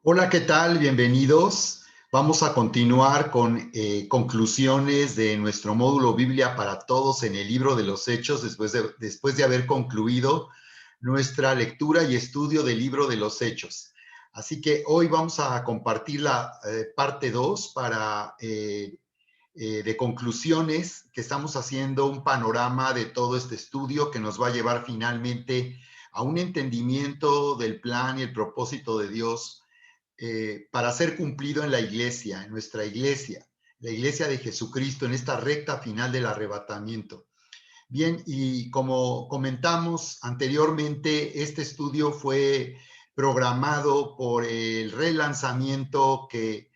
Hola, ¿qué tal? Bienvenidos. Vamos a continuar con conclusiones de nuestro módulo Biblia para Todos en el libro de los Hechos, después de haber concluido nuestra lectura y estudio del libro de los Hechos. Así que hoy vamos a compartir la parte 2 de conclusiones, que estamos haciendo un panorama de todo este estudio que nos va a llevar finalmente a un entendimiento del plan y el propósito de Dios para ser cumplido en la iglesia, en nuestra iglesia, la iglesia de Jesucristo, en esta recta final del arrebatamiento. Bien, y como comentamos anteriormente, este estudio fue programado por el relanzamiento que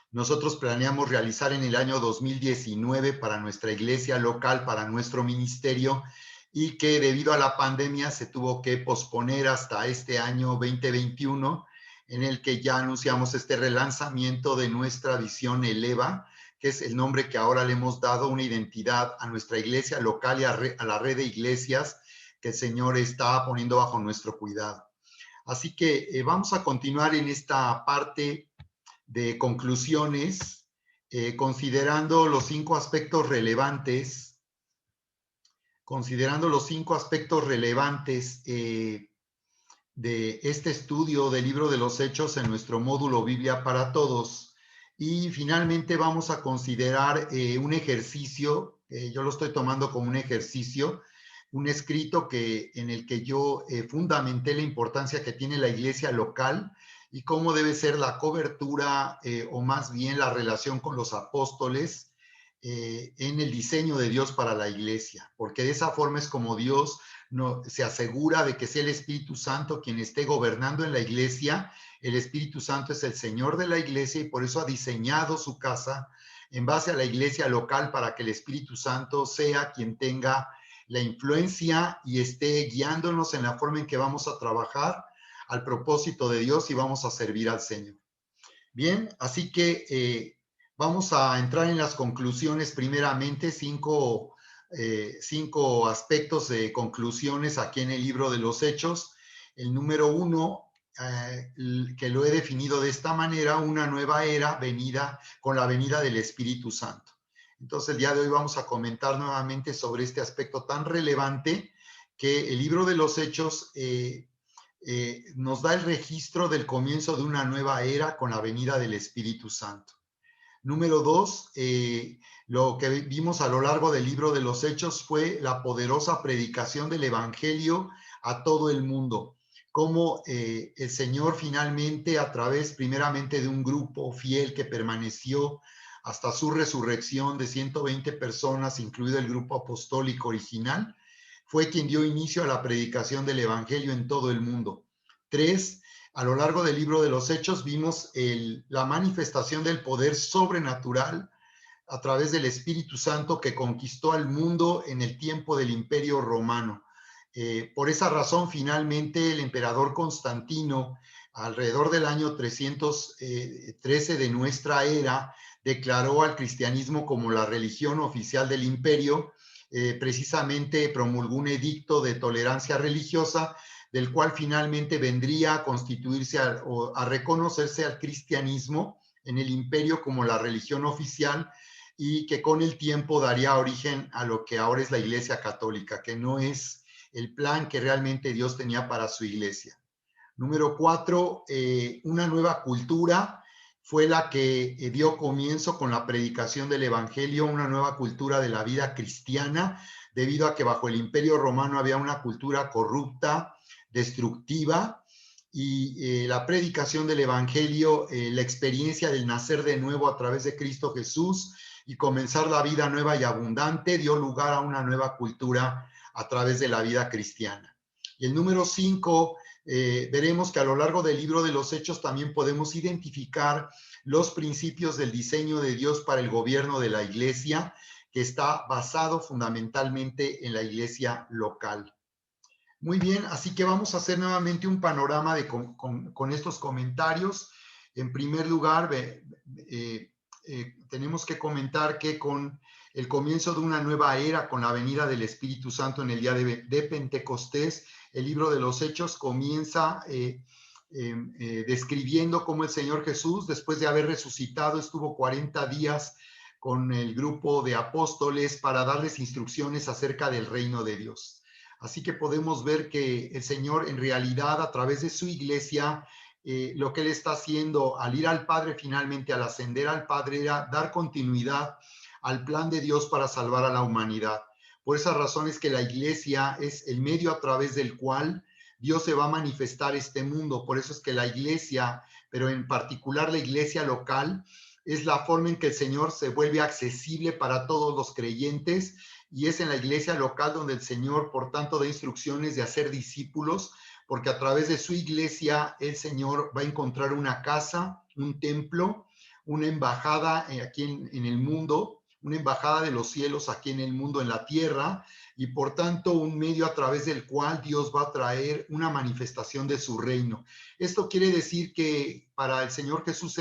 nosotros planeamos realizar en el año 2019 para nuestra iglesia local, para nuestro ministerio, y que debido a la pandemia se tuvo que posponer hasta este año 2021, en el que ya anunciamos este relanzamiento de nuestra visión Eleva, que es el nombre que ahora le hemos dado, una identidad a nuestra iglesia local y a la red de iglesias que el Señor está poniendo bajo nuestro cuidado. Así que vamos a continuar en esta parte de conclusiones, considerando los 5 aspectos relevantes, de este estudio del libro de los Hechos en nuestro módulo Biblia para Todos. Y finalmente vamos a considerar un ejercicio, yo lo estoy tomando como un ejercicio, un escrito en el que yo fundamenté la importancia que tiene la iglesia local y cómo debe ser la cobertura o más bien la relación con los apóstoles en el diseño de Dios para la iglesia, porque de esa forma es como Dios se asegura de que sea el Espíritu Santo quien esté gobernando en la iglesia. El Espíritu Santo es el Señor de la iglesia y por eso ha diseñado su casa en base a la iglesia local para que el Espíritu Santo sea quien tenga la influencia y esté guiándonos en la forma en que vamos a trabajar al propósito de Dios y vamos a servir al Señor. Bien, así que vamos a entrar en las conclusiones primeramente, cinco aspectos de conclusiones aquí en el libro de los Hechos. El número 1, que lo he definido de esta manera, una nueva era venida con la venida del Espíritu Santo. Entonces el día de hoy vamos a comentar nuevamente sobre este aspecto tan relevante que el libro de los Hechos nos da el registro del comienzo de una nueva era con la venida del Espíritu Santo. Número 2, lo que vimos a lo largo del libro de los Hechos fue la poderosa predicación del Evangelio a todo el mundo. Cómo el Señor finalmente, a través primeramente de un grupo fiel que permaneció hasta su resurrección de 120 personas, incluido el grupo apostólico original, fue quien dio inicio a la predicación del Evangelio en todo el mundo. 3, a lo largo del libro de los Hechos vimos la manifestación del poder sobrenatural a través del Espíritu Santo que conquistó al mundo en el tiempo del Imperio Romano. Por esa razón, finalmente, el emperador Constantino, alrededor del año 313 de nuestra era, declaró al cristianismo como la religión oficial del imperio. Precisamente promulgó un edicto de tolerancia religiosa, del cual finalmente vendría a constituirse o a reconocerse al cristianismo en el imperio como la religión oficial, y que con el tiempo daría origen a lo que ahora es la Iglesia Católica, que no es el plan que realmente Dios tenía para su iglesia. Número 4, una nueva cultura fue la que dio comienzo con la predicación del Evangelio, una nueva cultura de la vida cristiana, debido a que bajo el Imperio Romano había una cultura corrupta, destructiva, y la predicación del Evangelio, la experiencia del nacer de nuevo a través de Cristo Jesús y comenzar la vida nueva y abundante, dio lugar a una nueva cultura a través de la vida cristiana. Y el número 5, veremos que a lo largo del libro de los Hechos también podemos identificar los principios del diseño de Dios para el gobierno de la iglesia, que está basado fundamentalmente en la iglesia local. Muy bien, así que vamos a hacer nuevamente un panorama con estos comentarios. En primer lugar, tenemos que comentar que con el comienzo de una nueva era, con la venida del Espíritu Santo en el día de Pentecostés, el libro de los Hechos comienza describiendo cómo el Señor Jesús, después de haber resucitado, estuvo 40 días con el grupo de apóstoles para darles instrucciones acerca del reino de Dios. Así que podemos ver que el Señor en realidad a través de su iglesia, lo que Él está haciendo al ir al Padre finalmente, al ascender al Padre, era dar continuidad al plan de Dios para salvar a la humanidad. Por esas razones que la iglesia es el medio a través del cual Dios se va a manifestar este mundo. Por eso es que la iglesia, pero en particular la iglesia local, es la forma en que el Señor se vuelve accesible para todos los creyentes, y es en la iglesia local donde el Señor, por tanto, da instrucciones de hacer discípulos, porque a través de su iglesia el Señor va a encontrar una casa, un templo, una embajada aquí en el mundo, una embajada de los cielos aquí en el mundo, en la tierra, y por tanto un medio a través del cual Dios va a traer una manifestación de su reino. Esto quiere decir que para el Señor Jesús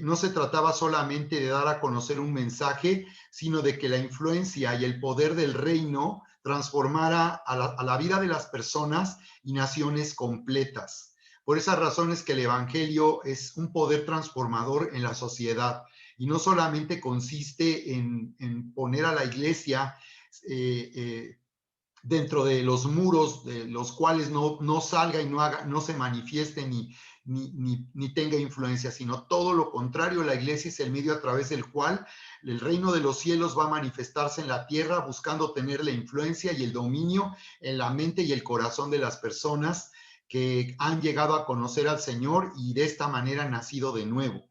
no se trataba solamente de dar a conocer un mensaje, sino de que la influencia y el poder del reino transformara a la vida de las personas y naciones completas. Por esas razones que el Evangelio es un poder transformador en la sociedad, y no solamente consiste en poner a la iglesia dentro de los muros de los cuales no salga y no se manifieste ni tenga influencia, sino todo lo contrario. La iglesia es el medio a través del cual el reino de los cielos va a manifestarse en la tierra, buscando tener la influencia y el dominio en la mente y el corazón de las personas que han llegado a conocer al Señor y de esta manera han nacido de nuevo.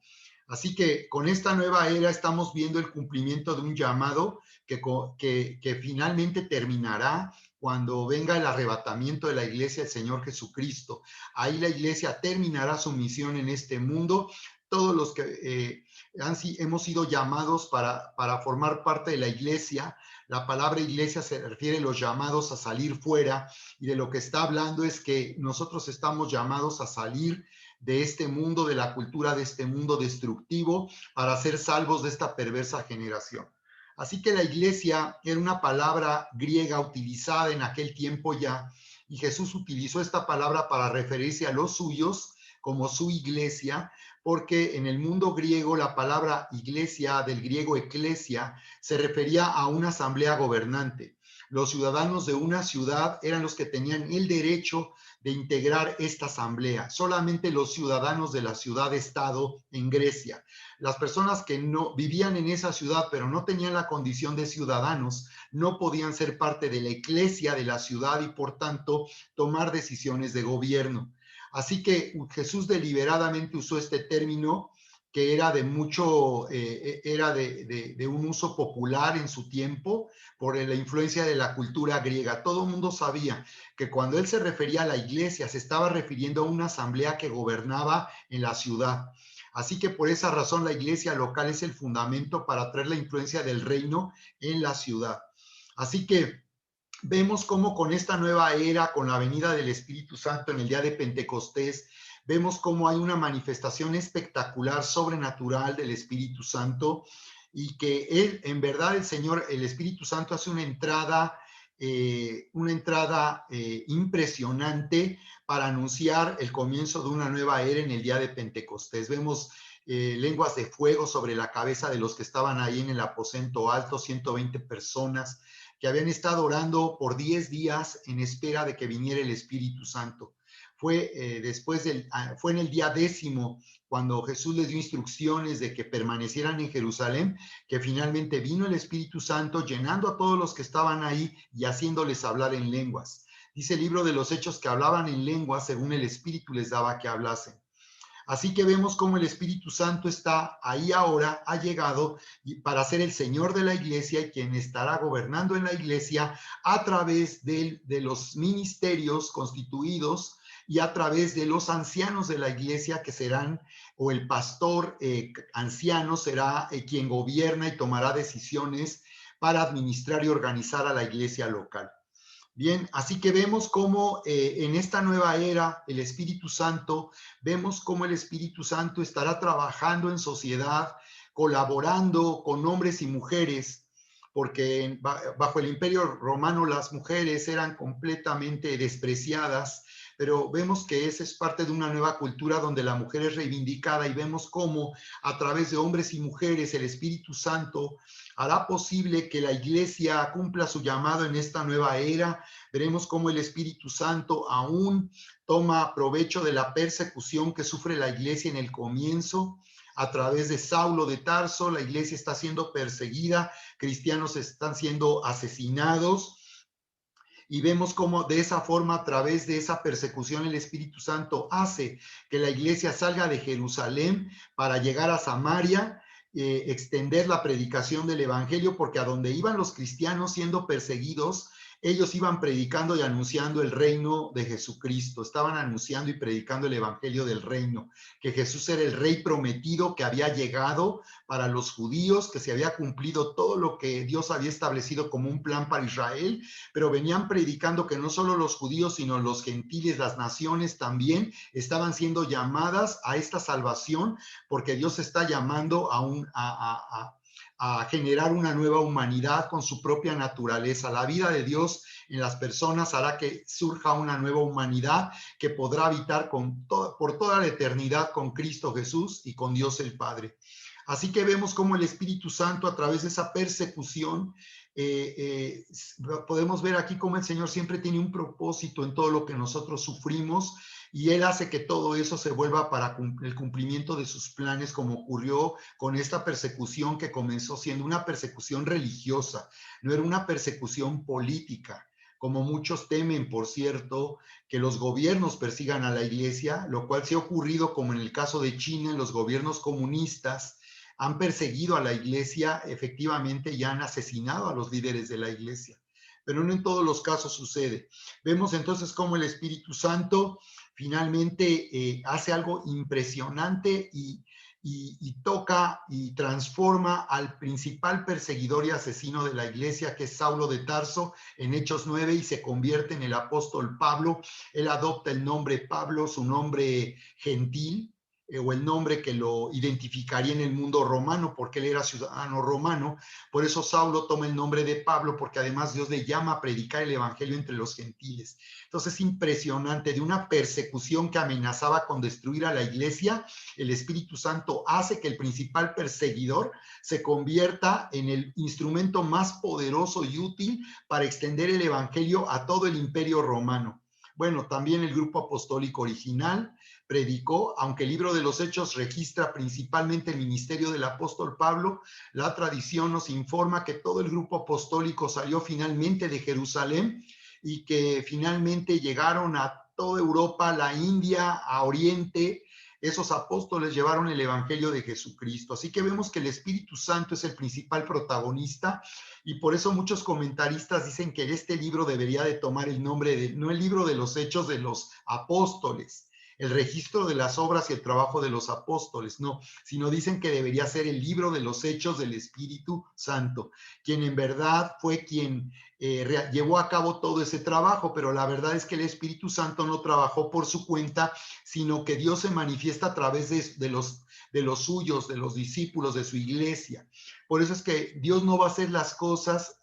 Así que con esta nueva era estamos viendo el cumplimiento de un llamado que finalmente terminará cuando venga el arrebatamiento de la iglesia del Señor Jesucristo. Ahí la iglesia terminará su misión en este mundo. Todos los que hemos sido llamados para formar parte de la iglesia. La palabra iglesia se refiere a los llamados a salir fuera, y de lo que está hablando es que nosotros estamos llamados a salir de este mundo, de la cultura de este mundo destructivo, para ser salvos de esta perversa generación. Así que la iglesia era una palabra griega utilizada en aquel tiempo ya, y Jesús utilizó esta palabra para referirse a los suyos como su iglesia, porque en el mundo griego la palabra iglesia, del griego eclesia, se refería a una asamblea gobernante. Los ciudadanos de una ciudad eran los que tenían el derecho de integrar esta asamblea. Solamente los ciudadanos de la ciudad-estado en Grecia. Las personas que no vivían en esa ciudad, pero no tenían la condición de ciudadanos, no podían ser parte de la iglesia de la ciudad y por tanto tomar decisiones de gobierno. Así que Jesús deliberadamente usó este término que era de mucho, era de un uso popular en su tiempo por la influencia de la cultura griega. Todo el mundo sabía que cuando él se refería a la iglesia, se estaba refiriendo a una asamblea que gobernaba en la ciudad. Así que por esa razón la iglesia local es el fundamento para traer la influencia del reino en la ciudad. Así que vemos cómo con esta nueva era, con la venida del Espíritu Santo en el día de Pentecostés, vemos cómo hay una manifestación espectacular, sobrenatural del Espíritu Santo, y que él, en verdad, el Señor, el Espíritu Santo hace una entrada impresionante para anunciar el comienzo de una nueva era en el día de Pentecostés. Vemos lenguas de fuego sobre la cabeza de los que estaban ahí en el aposento alto, 120 personas que habían estado orando por 10 días en espera de que viniera el Espíritu Santo. Fue en el día 10º, cuando Jesús les dio instrucciones de que permanecieran en Jerusalén, que finalmente vino el Espíritu Santo, llenando a todos los que estaban ahí y haciéndoles hablar en lenguas. Dice el libro de los Hechos que hablaban en lenguas según el Espíritu les daba que hablasen. Así que vemos cómo el Espíritu Santo está ahí ahora, ha llegado para ser el Señor de la iglesia y quien estará gobernando en la iglesia a través de los ministerios constituidos y a través de los ancianos de la iglesia que serán, o el pastor anciano será quien gobierna y tomará decisiones para administrar y organizar a la iglesia local. Bien, así que vemos cómo en esta nueva era el Espíritu Santo, vemos cómo el Espíritu Santo estará trabajando en sociedad, colaborando con hombres y mujeres, porque bajo el Imperio Romano las mujeres eran completamente despreciadas, pero vemos que esa es parte de una nueva cultura donde la mujer es reivindicada y vemos cómo a través de hombres y mujeres el Espíritu Santo hará posible que la iglesia cumpla su llamado en esta nueva era. Veremos cómo el Espíritu Santo aún toma provecho de la persecución que sufre la iglesia en el comienzo. A través de Saulo de Tarso, la iglesia está siendo perseguida, cristianos están siendo asesinados, y vemos cómo de esa forma, a través de esa persecución, el Espíritu Santo hace que la iglesia salga de Jerusalén para llegar a Samaria, extender la predicación del Evangelio, porque a donde iban los cristianos siendo perseguidos, ellos iban predicando y anunciando el reino de Jesucristo, estaban anunciando y predicando el Evangelio del reino, que Jesús era el rey prometido que había llegado para los judíos, que se había cumplido todo lo que Dios había establecido como un plan para Israel, pero venían predicando que no solo los judíos, sino los gentiles, las naciones también estaban siendo llamadas a esta salvación, porque Dios está llamando a generar una nueva humanidad con su propia naturaleza. La vida de Dios en las personas hará que surja una nueva humanidad que podrá habitar por toda la eternidad con Cristo Jesús y con Dios el Padre. Así que vemos cómo el Espíritu Santo, a través de esa persecución, podemos ver aquí cómo el Señor siempre tiene un propósito en todo lo que nosotros sufrimos, y Él hace que todo eso se vuelva para el cumplimiento de sus planes, como ocurrió con esta persecución que comenzó siendo una persecución religiosa, no era una persecución política, como muchos temen, por cierto, que los gobiernos persigan a la iglesia, lo cual sí ha ocurrido, como en el caso de China, en los gobiernos comunistas han perseguido a la iglesia, efectivamente, y han asesinado a los líderes de la iglesia. Pero no en todos los casos sucede. Vemos entonces cómo el Espíritu Santo finalmente hace algo impresionante y toca y transforma al principal perseguidor y asesino de la iglesia, que es Saulo de Tarso, en Hechos 9, y se convierte en el apóstol Pablo. Él adopta el nombre Pablo, su nombre gentil, o el nombre que lo identificaría en el mundo romano, porque él era ciudadano romano. Por eso Saulo toma el nombre de Pablo, porque además Dios le llama a predicar el evangelio entre los gentiles. Entonces es impresionante, de una persecución que amenazaba con destruir a la iglesia, el Espíritu Santo hace que el principal perseguidor se convierta en el instrumento más poderoso y útil para extender el evangelio a todo el imperio romano. Bueno, también el grupo apostólico original predicó, aunque el libro de los Hechos registra principalmente el ministerio del apóstol Pablo, la tradición nos informa que todo el grupo apostólico salió finalmente de Jerusalén y que finalmente llegaron a toda Europa, la India, a Oriente. Esos apóstoles llevaron el evangelio de Jesucristo. Así que vemos que el Espíritu Santo es el principal protagonista, y por eso muchos comentaristas dicen que este libro debería de tomar el nombre de, no el libro de los Hechos de los Apóstoles, el registro de las obras y el trabajo de los apóstoles, no, sino dicen que debería ser el libro de los Hechos del Espíritu Santo, quien en verdad fue quien llevó a cabo todo ese trabajo. Pero la verdad es que el Espíritu Santo no trabajó por su cuenta, sino que Dios se manifiesta a través de los suyos, de los discípulos, de su iglesia. Por eso es que Dios no va a hacer las cosas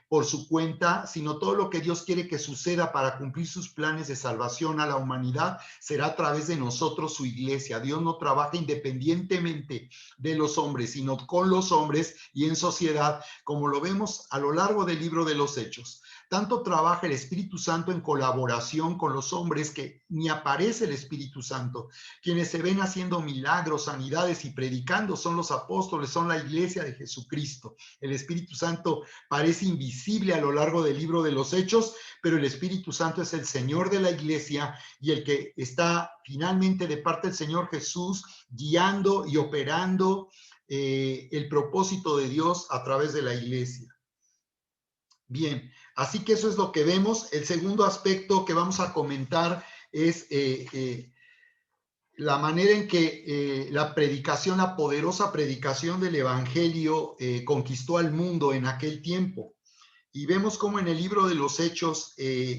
por su cuenta, sino todo lo que Dios quiere que suceda para cumplir sus planes de salvación a la humanidad será a través de nosotros, su iglesia. Dios no trabaja independientemente de los hombres, sino con los hombres y en sociedad, como lo vemos a lo largo del libro de los Hechos. Tanto trabaja el Espíritu Santo en colaboración con los hombres que ni aparece el Espíritu Santo. Quienes se ven haciendo milagros, sanidades y predicando son los apóstoles, son la iglesia de Jesucristo. El Espíritu Santo parece invisible a lo largo del libro de los Hechos, pero el Espíritu Santo es el Señor de la iglesia y el que está finalmente de parte del Señor Jesús guiando y operando el propósito de Dios a través de la iglesia. Bien, así que eso es lo que vemos. El segundo aspecto que vamos a comentar es la manera en que la predicación, la poderosa predicación del Evangelio conquistó al mundo en aquel tiempo. Y vemos cómo en el libro de los Hechos,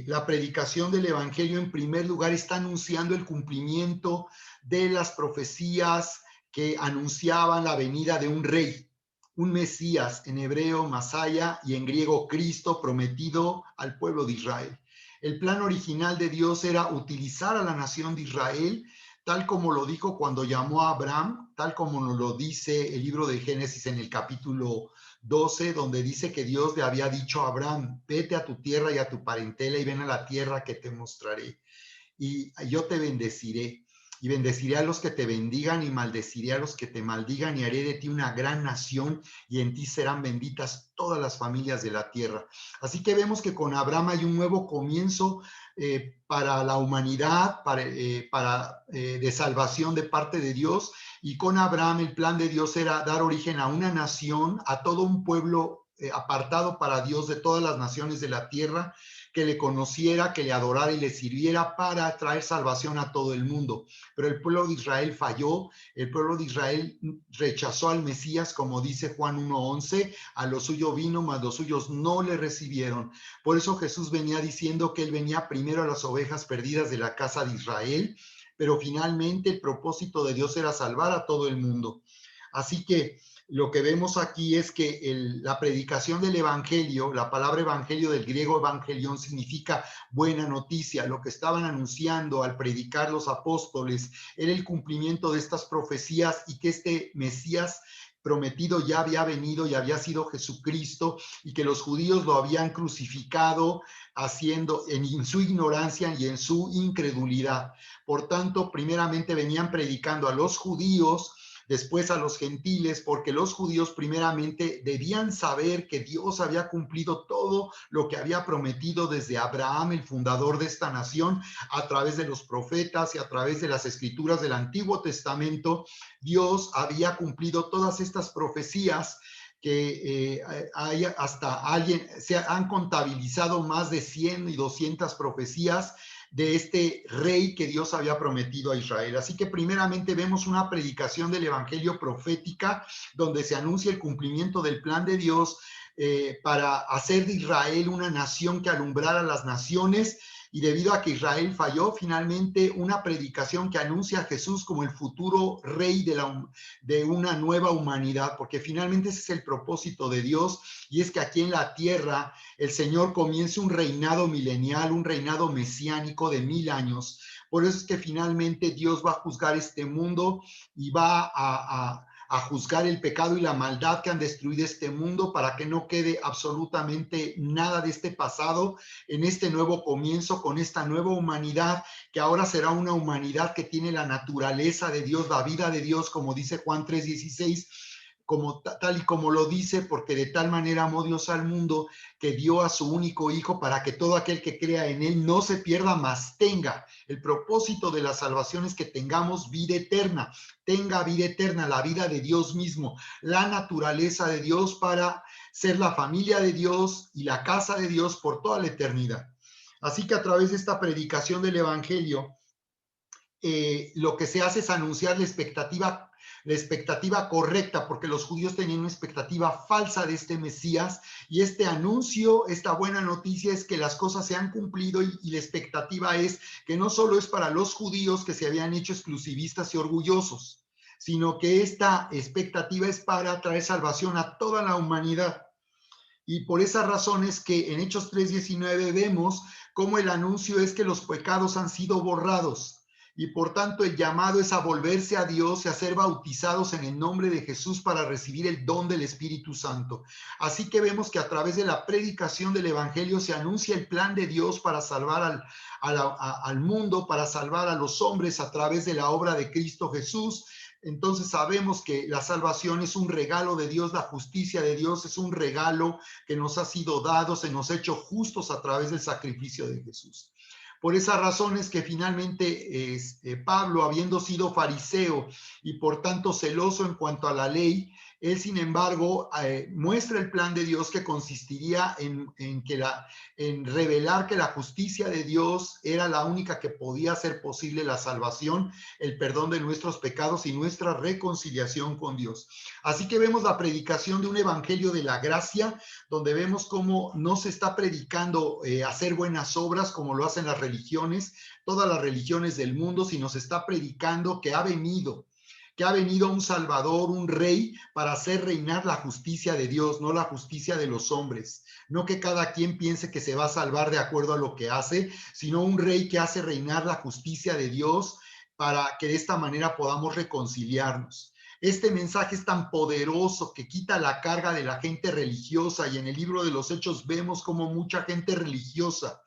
la predicación del Evangelio en primer lugar está anunciando el cumplimiento de las profecías que anunciaban la venida de un rey, un Mesías, en hebreo Masaya y en griego Cristo, prometido al pueblo de Israel. El plan original de Dios era utilizar a la nación de Israel, tal como lo dijo cuando llamó a Abraham, tal como nos lo dice el libro de Génesis en el capítulo 12, donde dice que Dios le había dicho a Abraham: vete a tu tierra y a tu parentela y ven a la tierra que te mostraré. Y yo te bendeciré, y bendeciré a los que te bendigan y maldeciré a los que te maldigan, y haré de ti una gran nación, y en ti serán benditas todas las familias de la tierra. Así que vemos que con Abraham hay un nuevo comienzo para la humanidad, de salvación de parte de Dios. Y con Abraham el plan de Dios era dar origen a una nación, a todo un pueblo apartado para Dios de todas las naciones de la tierra, que le conociera, que le adorara y le sirviera para traer salvación a todo el mundo. Pero el pueblo de Israel falló, el pueblo de Israel rechazó al Mesías, como dice Juan 1:11, a lo suyo vino, mas los suyos no le recibieron. Por eso Jesús venía diciendo que él venía primero a las ovejas perdidas de la casa de Israel, pero finalmente el propósito de Dios era salvar a todo el mundo. Así que lo que vemos aquí es que la predicación del evangelio, la palabra evangelio del griego evangelión, significa buena noticia. Lo que estaban anunciando al predicar los apóstoles era el cumplimiento de estas profecías, y que este Mesías prometido ya había venido y había sido Jesucristo, y que los judíos lo habían crucificado haciendo en su ignorancia y en su incredulidad. Por tanto, primeramente venían predicando a los judíos, después a los gentiles, porque los judíos primeramente debían saber que Dios había cumplido todo lo que había prometido desde Abraham, el fundador de esta nación, a través de los profetas y a través de las escrituras del Antiguo Testamento. Dios había cumplido todas estas profecías que hay hasta alguien, se han contabilizado más de 100 y 200 profecías de este rey que Dios había prometido a Israel. Así que primeramente vemos una predicación del evangelio profética, donde se anuncia el cumplimiento del plan de Dios para hacer de Israel una nación que alumbrara las naciones. Y debido a que Israel falló, finalmente una predicación que anuncia a Jesús como el futuro rey de una nueva humanidad, porque finalmente ese es el propósito de Dios, y es que aquí en la tierra el Señor comience un reinado milenial, un reinado mesiánico de 1000 años. Por eso es que finalmente Dios va a juzgar este mundo y va a juzgar el pecado y la maldad que han destruido este mundo, para que no quede absolutamente nada de este pasado en este nuevo comienzo, con esta nueva humanidad, que ahora será una humanidad que tiene la naturaleza de Dios, la vida de Dios, como dice Juan 3:16, tal y como lo dice: porque de tal manera amó Dios al mundo, que dio a su único hijo, para que todo aquel que crea en él no se pierda, mas tenga. El propósito de la salvación es que tengamos vida eterna, tenga vida eterna, la vida de Dios mismo, la naturaleza de Dios, para ser la familia de Dios y la casa de Dios por toda la eternidad. Así que a través de esta predicación del evangelio, lo que se hace es anunciar la expectativa correcta, porque los judíos tenían una expectativa falsa de este Mesías, y este anuncio, esta buena noticia, es que las cosas se han cumplido, y la expectativa es que no solo es para los judíos, que se habían hecho exclusivistas y orgullosos, sino que esta expectativa es para traer salvación a toda la humanidad. Y por esa razón es que en Hechos 3:19 vemos cómo el anuncio es que los pecados han sido borrados, y por tanto el llamado es a volverse a Dios y a ser bautizados en el nombre de Jesús para recibir el don del Espíritu Santo. Así que vemos que a través de la predicación del evangelio se anuncia el plan de Dios para salvar al mundo, para salvar a los hombres a través de la obra de Cristo Jesús. Entonces sabemos que la salvación es un regalo de Dios, la justicia de Dios es un regalo que nos ha sido dado, se nos ha hecho justos a través del sacrificio de Jesús. Por esa razón es que finalmente Pablo, habiendo sido fariseo y por tanto celoso en cuanto a la ley, él sin embargo muestra el plan de Dios, que consistiría en revelar que la justicia de Dios era la única que podía hacer posible la salvación, el perdón de nuestros pecados y nuestra reconciliación con Dios. Así que vemos la predicación de un evangelio de la gracia, donde vemos cómo no se está predicando hacer buenas obras como lo hacen las religiones, todas las religiones del mundo, sino se está predicando que ha venido que ha venido un Salvador, un Rey, para hacer reinar la justicia de Dios, no la justicia de los hombres. No que cada quien piense que se va a salvar de acuerdo a lo que hace, sino un Rey que hace reinar la justicia de Dios para que de esta manera podamos reconciliarnos. Este mensaje es tan poderoso que quita la carga de la gente religiosa, y en el libro de los Hechos vemos como mucha gente religiosa,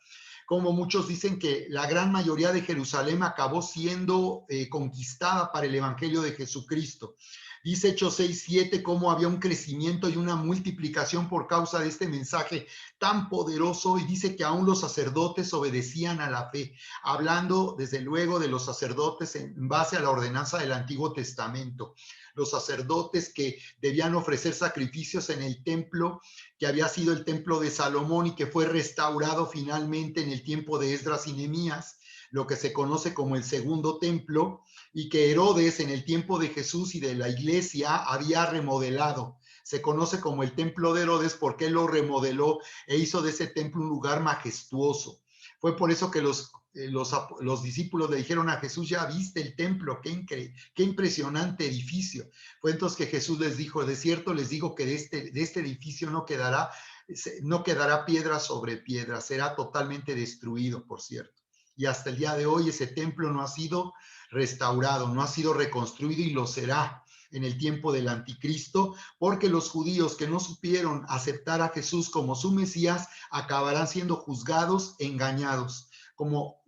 como muchos dicen que la gran mayoría de Jerusalén acabó siendo conquistada para el Evangelio de Jesucristo. Dice Hechos 6:7 cómo había un crecimiento y una multiplicación por causa de este mensaje tan poderoso, y dice que aún los sacerdotes obedecían a la fe, hablando desde luego de los sacerdotes en base a la ordenanza del Antiguo Testamento. Los sacerdotes que debían ofrecer sacrificios en el templo, que había sido el templo de Salomón y que fue restaurado finalmente en el tiempo de Esdras y Nehemías, lo que se conoce como el segundo templo, y que Herodes en el tiempo de Jesús y de la iglesia había remodelado. Se conoce como el templo de Herodes porque él lo remodeló e hizo de ese templo un lugar majestuoso. Fue por eso que los discípulos le dijeron a Jesús: ya viste el templo, qué impresionante edificio. Fue entonces que Jesús les dijo: de cierto les digo que de este edificio no quedará piedra sobre piedra, será totalmente destruido, por cierto. Y hasta el día de hoy ese templo no ha sido restaurado, no ha sido reconstruido, y lo será en el tiempo del anticristo, porque los judíos que no supieron aceptar a Jesús como su Mesías acabarán siendo juzgados, engañados. Como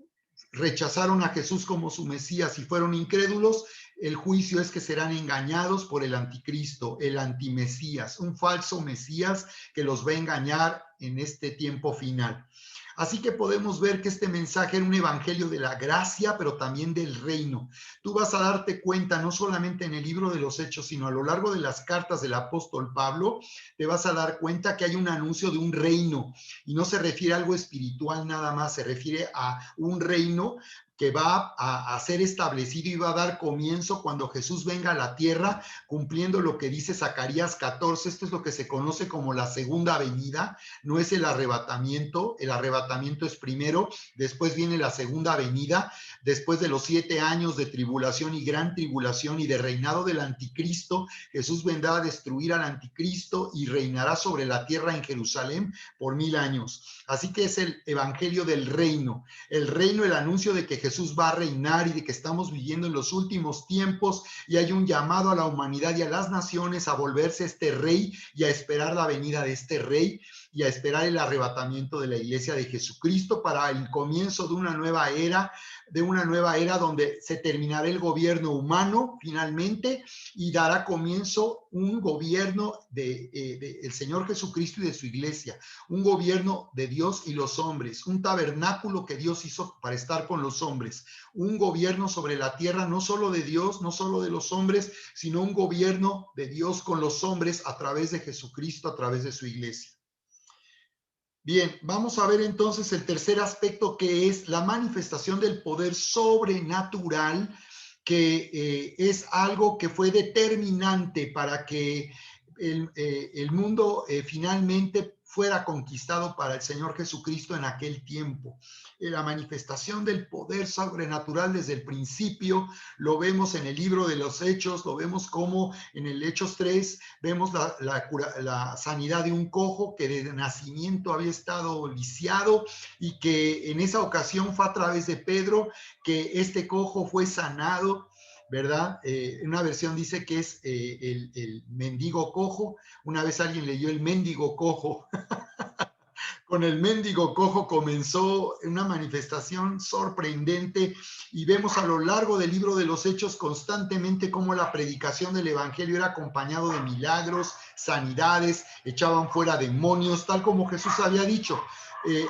rechazaron a Jesús como su Mesías y fueron incrédulos, el juicio es que serán engañados por el anticristo, el antimesías, un falso Mesías que los va a engañar en este tiempo final. Así que podemos ver que este mensaje era un evangelio de la gracia, pero también del reino. Tú vas a darte cuenta, no solamente en el libro de los Hechos, sino a lo largo de las cartas del apóstol Pablo, te vas a dar cuenta que hay un anuncio de un reino, y no se refiere a algo espiritual nada más, se refiere a un reino que va a ser establecido y va a dar comienzo cuando Jesús venga a la tierra, cumpliendo lo que dice Zacarías 14. Esto es lo que se conoce como la segunda venida, no es el arrebatamiento es primero, después viene la segunda venida, después de los 7 años de tribulación y gran tribulación y de reinado del anticristo. Jesús vendrá a destruir al anticristo y reinará sobre la tierra en Jerusalén por 1000 años. Así que es el evangelio del reino, el anuncio de que Jesús va a reinar y de que estamos viviendo en los últimos tiempos, y hay un llamado a la humanidad y a las naciones a volverse este rey y a esperar la venida de este rey y a esperar el arrebatamiento de la iglesia de Jesucristo para el comienzo de una nueva era donde se terminará el gobierno humano finalmente y dará comienzo un gobierno del Señor Jesucristo y de su iglesia, un gobierno de Dios y los hombres, un tabernáculo que Dios hizo para estar con los hombres, un gobierno sobre la tierra no solo de Dios, no solo de los hombres, sino un gobierno de Dios con los hombres a través de Jesucristo, a través de su iglesia. Bien, vamos a ver entonces el tercer aspecto, que es la manifestación del poder sobrenatural, que es algo que fue determinante para que el mundo finalmente fuera conquistado para el Señor Jesucristo en aquel tiempo. La manifestación del poder sobrenatural desde el principio lo vemos en el libro de los Hechos, lo vemos como en el Hechos 3, vemos la sanidad de un cojo que de nacimiento había estado lisiado, y que en esa ocasión fue a través de Pedro que este cojo fue sanado, ¿verdad? Una versión dice que es el mendigo cojo. Una vez alguien leyó el mendigo cojo. Con el mendigo cojo comenzó una manifestación sorprendente, y vemos a lo largo del libro de los Hechos constantemente cómo la predicación del evangelio era acompañado de milagros, sanidades, echaban fuera demonios, tal como Jesús había dicho.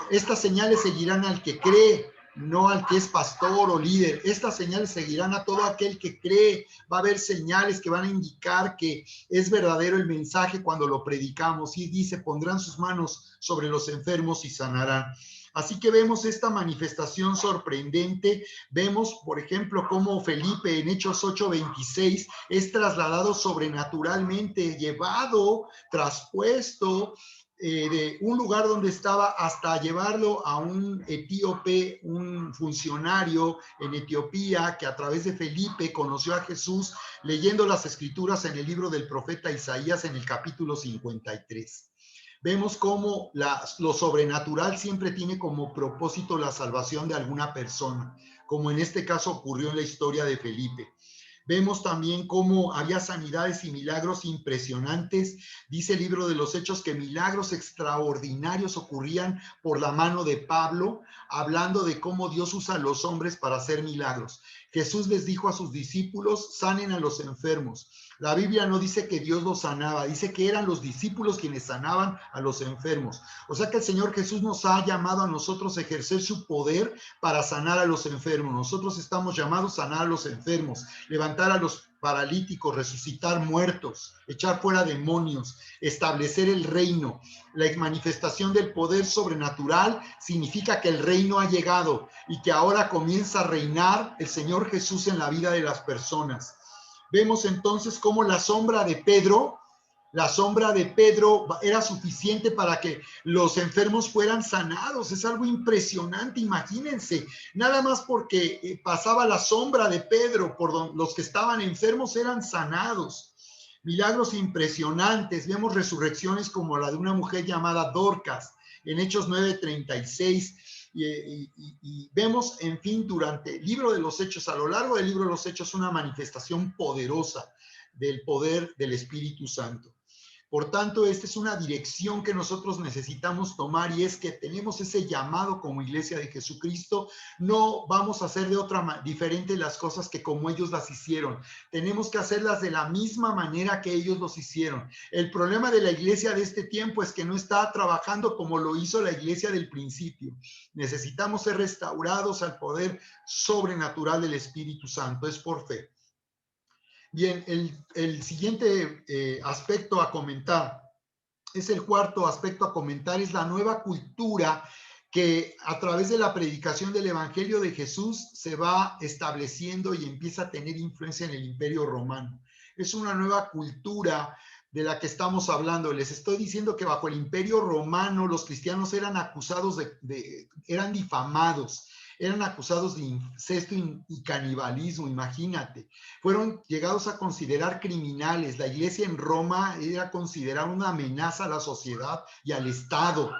Estas señales seguirán al que cree, no al que es pastor o líder. Estas señales seguirán a todo aquel que cree. Va a haber señales que van a indicar que es verdadero el mensaje cuando lo predicamos. Y dice: pondrán sus manos sobre los enfermos y sanarán. Así que vemos esta manifestación sorprendente. Vemos, por ejemplo, cómo Felipe en Hechos 8:26 es trasladado sobrenaturalmente, llevado, traspuesto, de un lugar donde estaba hasta llevarlo a un etíope, un funcionario en Etiopía que a través de Felipe conoció a Jesús leyendo las escrituras en el libro del profeta Isaías en el capítulo 53. Vemos cómo lo sobrenatural siempre tiene como propósito la salvación de alguna persona, como en este caso ocurrió en la historia de Felipe. Vemos también cómo había sanidades y milagros impresionantes. Dice el libro de los Hechos que milagros extraordinarios ocurrían por la mano de Pablo, hablando de cómo Dios usa a los hombres para hacer milagros. Jesús les dijo a sus discípulos, sanen a los enfermos. La Biblia no dice que Dios los sanaba, dice que eran los discípulos quienes sanaban a los enfermos. O sea que el Señor Jesús nos ha llamado a nosotros a ejercer su poder para sanar a los enfermos. Nosotros estamos llamados a sanar a los enfermos, levantar a los paralíticos, resucitar muertos, echar fuera demonios, establecer el reino. La manifestación del poder sobrenatural significa que el reino ha llegado y que ahora comienza a reinar el Señor Jesús en la vida de las personas. Vemos entonces cómo la sombra de Pedro era suficiente para que los enfermos fueran sanados. Es algo impresionante, imagínense. Nada más porque pasaba la sombra de Pedro, por los que estaban enfermos eran sanados. Milagros impresionantes. Vemos resurrecciones como la de una mujer llamada Dorcas en Hechos 9:36. Y vemos, en fin, durante el libro de los Hechos, a lo largo del libro de los Hechos, una manifestación poderosa del poder del Espíritu Santo. Por tanto, esta es una dirección que nosotros necesitamos tomar y es que tenemos ese llamado como Iglesia de Jesucristo. No vamos a hacer de otra diferente las cosas que como ellos las hicieron. Tenemos que hacerlas de la misma manera que ellos los hicieron. El problema de la iglesia de este tiempo es que no está trabajando como lo hizo la iglesia del principio. Necesitamos ser restaurados al poder sobrenatural del Espíritu Santo. Es por fe. Bien, el siguiente aspecto a comentar, es el cuarto aspecto a comentar, es la nueva cultura que a través de la predicación del Evangelio de Jesús se va estableciendo y empieza a tener influencia en el Imperio Romano. Es una nueva cultura de la que estamos hablando. Les estoy diciendo que bajo el Imperio Romano los cristianos eran acusados eran difamados, eran acusados de incesto y canibalismo, imagínate. Fueron llegados a considerar criminales. La iglesia en Roma era considerada una amenaza a la sociedad y al Estado,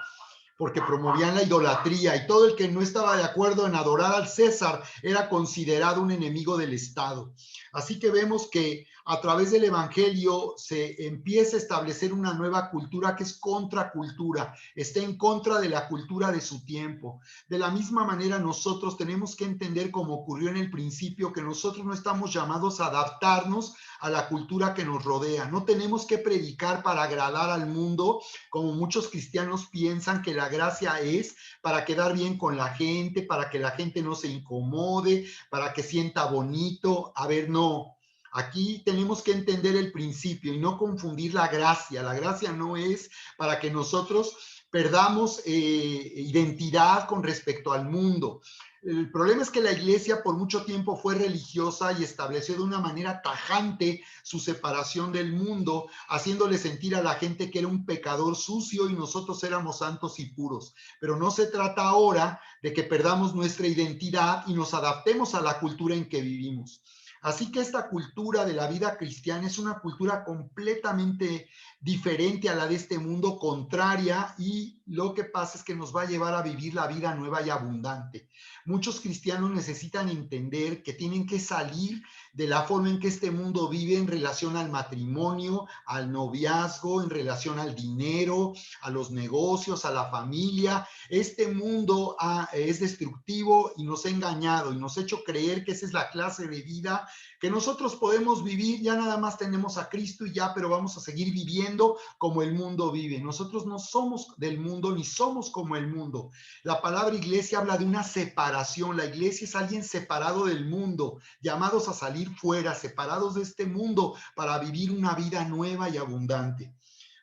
porque promovían la idolatría y todo el que no estaba de acuerdo en adorar al César era considerado un enemigo del Estado. Así que vemos que a través del Evangelio se empieza a establecer una nueva cultura que es contracultura, está en contra de la cultura de su tiempo. De la misma manera nosotros tenemos que entender, como ocurrió en el principio, que nosotros no estamos llamados a adaptarnos a la cultura que nos rodea. No tenemos que predicar para agradar al mundo, como muchos cristianos piensan que la gracia es para quedar bien con la gente, para que la gente no se incomode, para que sienta bonito. A ver, no. Aquí tenemos que entender el principio y no confundir la gracia. La gracia no es para que nosotros perdamos identidad con respecto al mundo. El problema es que la iglesia por mucho tiempo fue religiosa y estableció de una manera tajante su separación del mundo, haciéndole sentir a la gente que era un pecador sucio y nosotros éramos santos y puros. Pero no se trata ahora de que perdamos nuestra identidad y nos adaptemos a la cultura en que vivimos. Así que esta cultura de la vida cristiana es una cultura completamente diferente a la de este mundo, contraria, y lo que pasa es que nos va a llevar a vivir la vida nueva y abundante. Muchos cristianos necesitan entender que tienen que salir de la forma en que este mundo vive en relación al matrimonio, al noviazgo, en relación al dinero, a los negocios, a la familia. Este mundo es destructivo y nos ha engañado y nos ha hecho creer que esa es la clase de vida que nosotros podemos vivir. Ya nada más tenemos a Cristo y ya, pero vamos a seguir viviendo como el mundo vive. Nosotros no somos del mundo ni somos como el mundo. La palabra iglesia habla de una separación. La iglesia es alguien separado del mundo, llamados a salir fuera, separados de este mundo para vivir una vida nueva y abundante.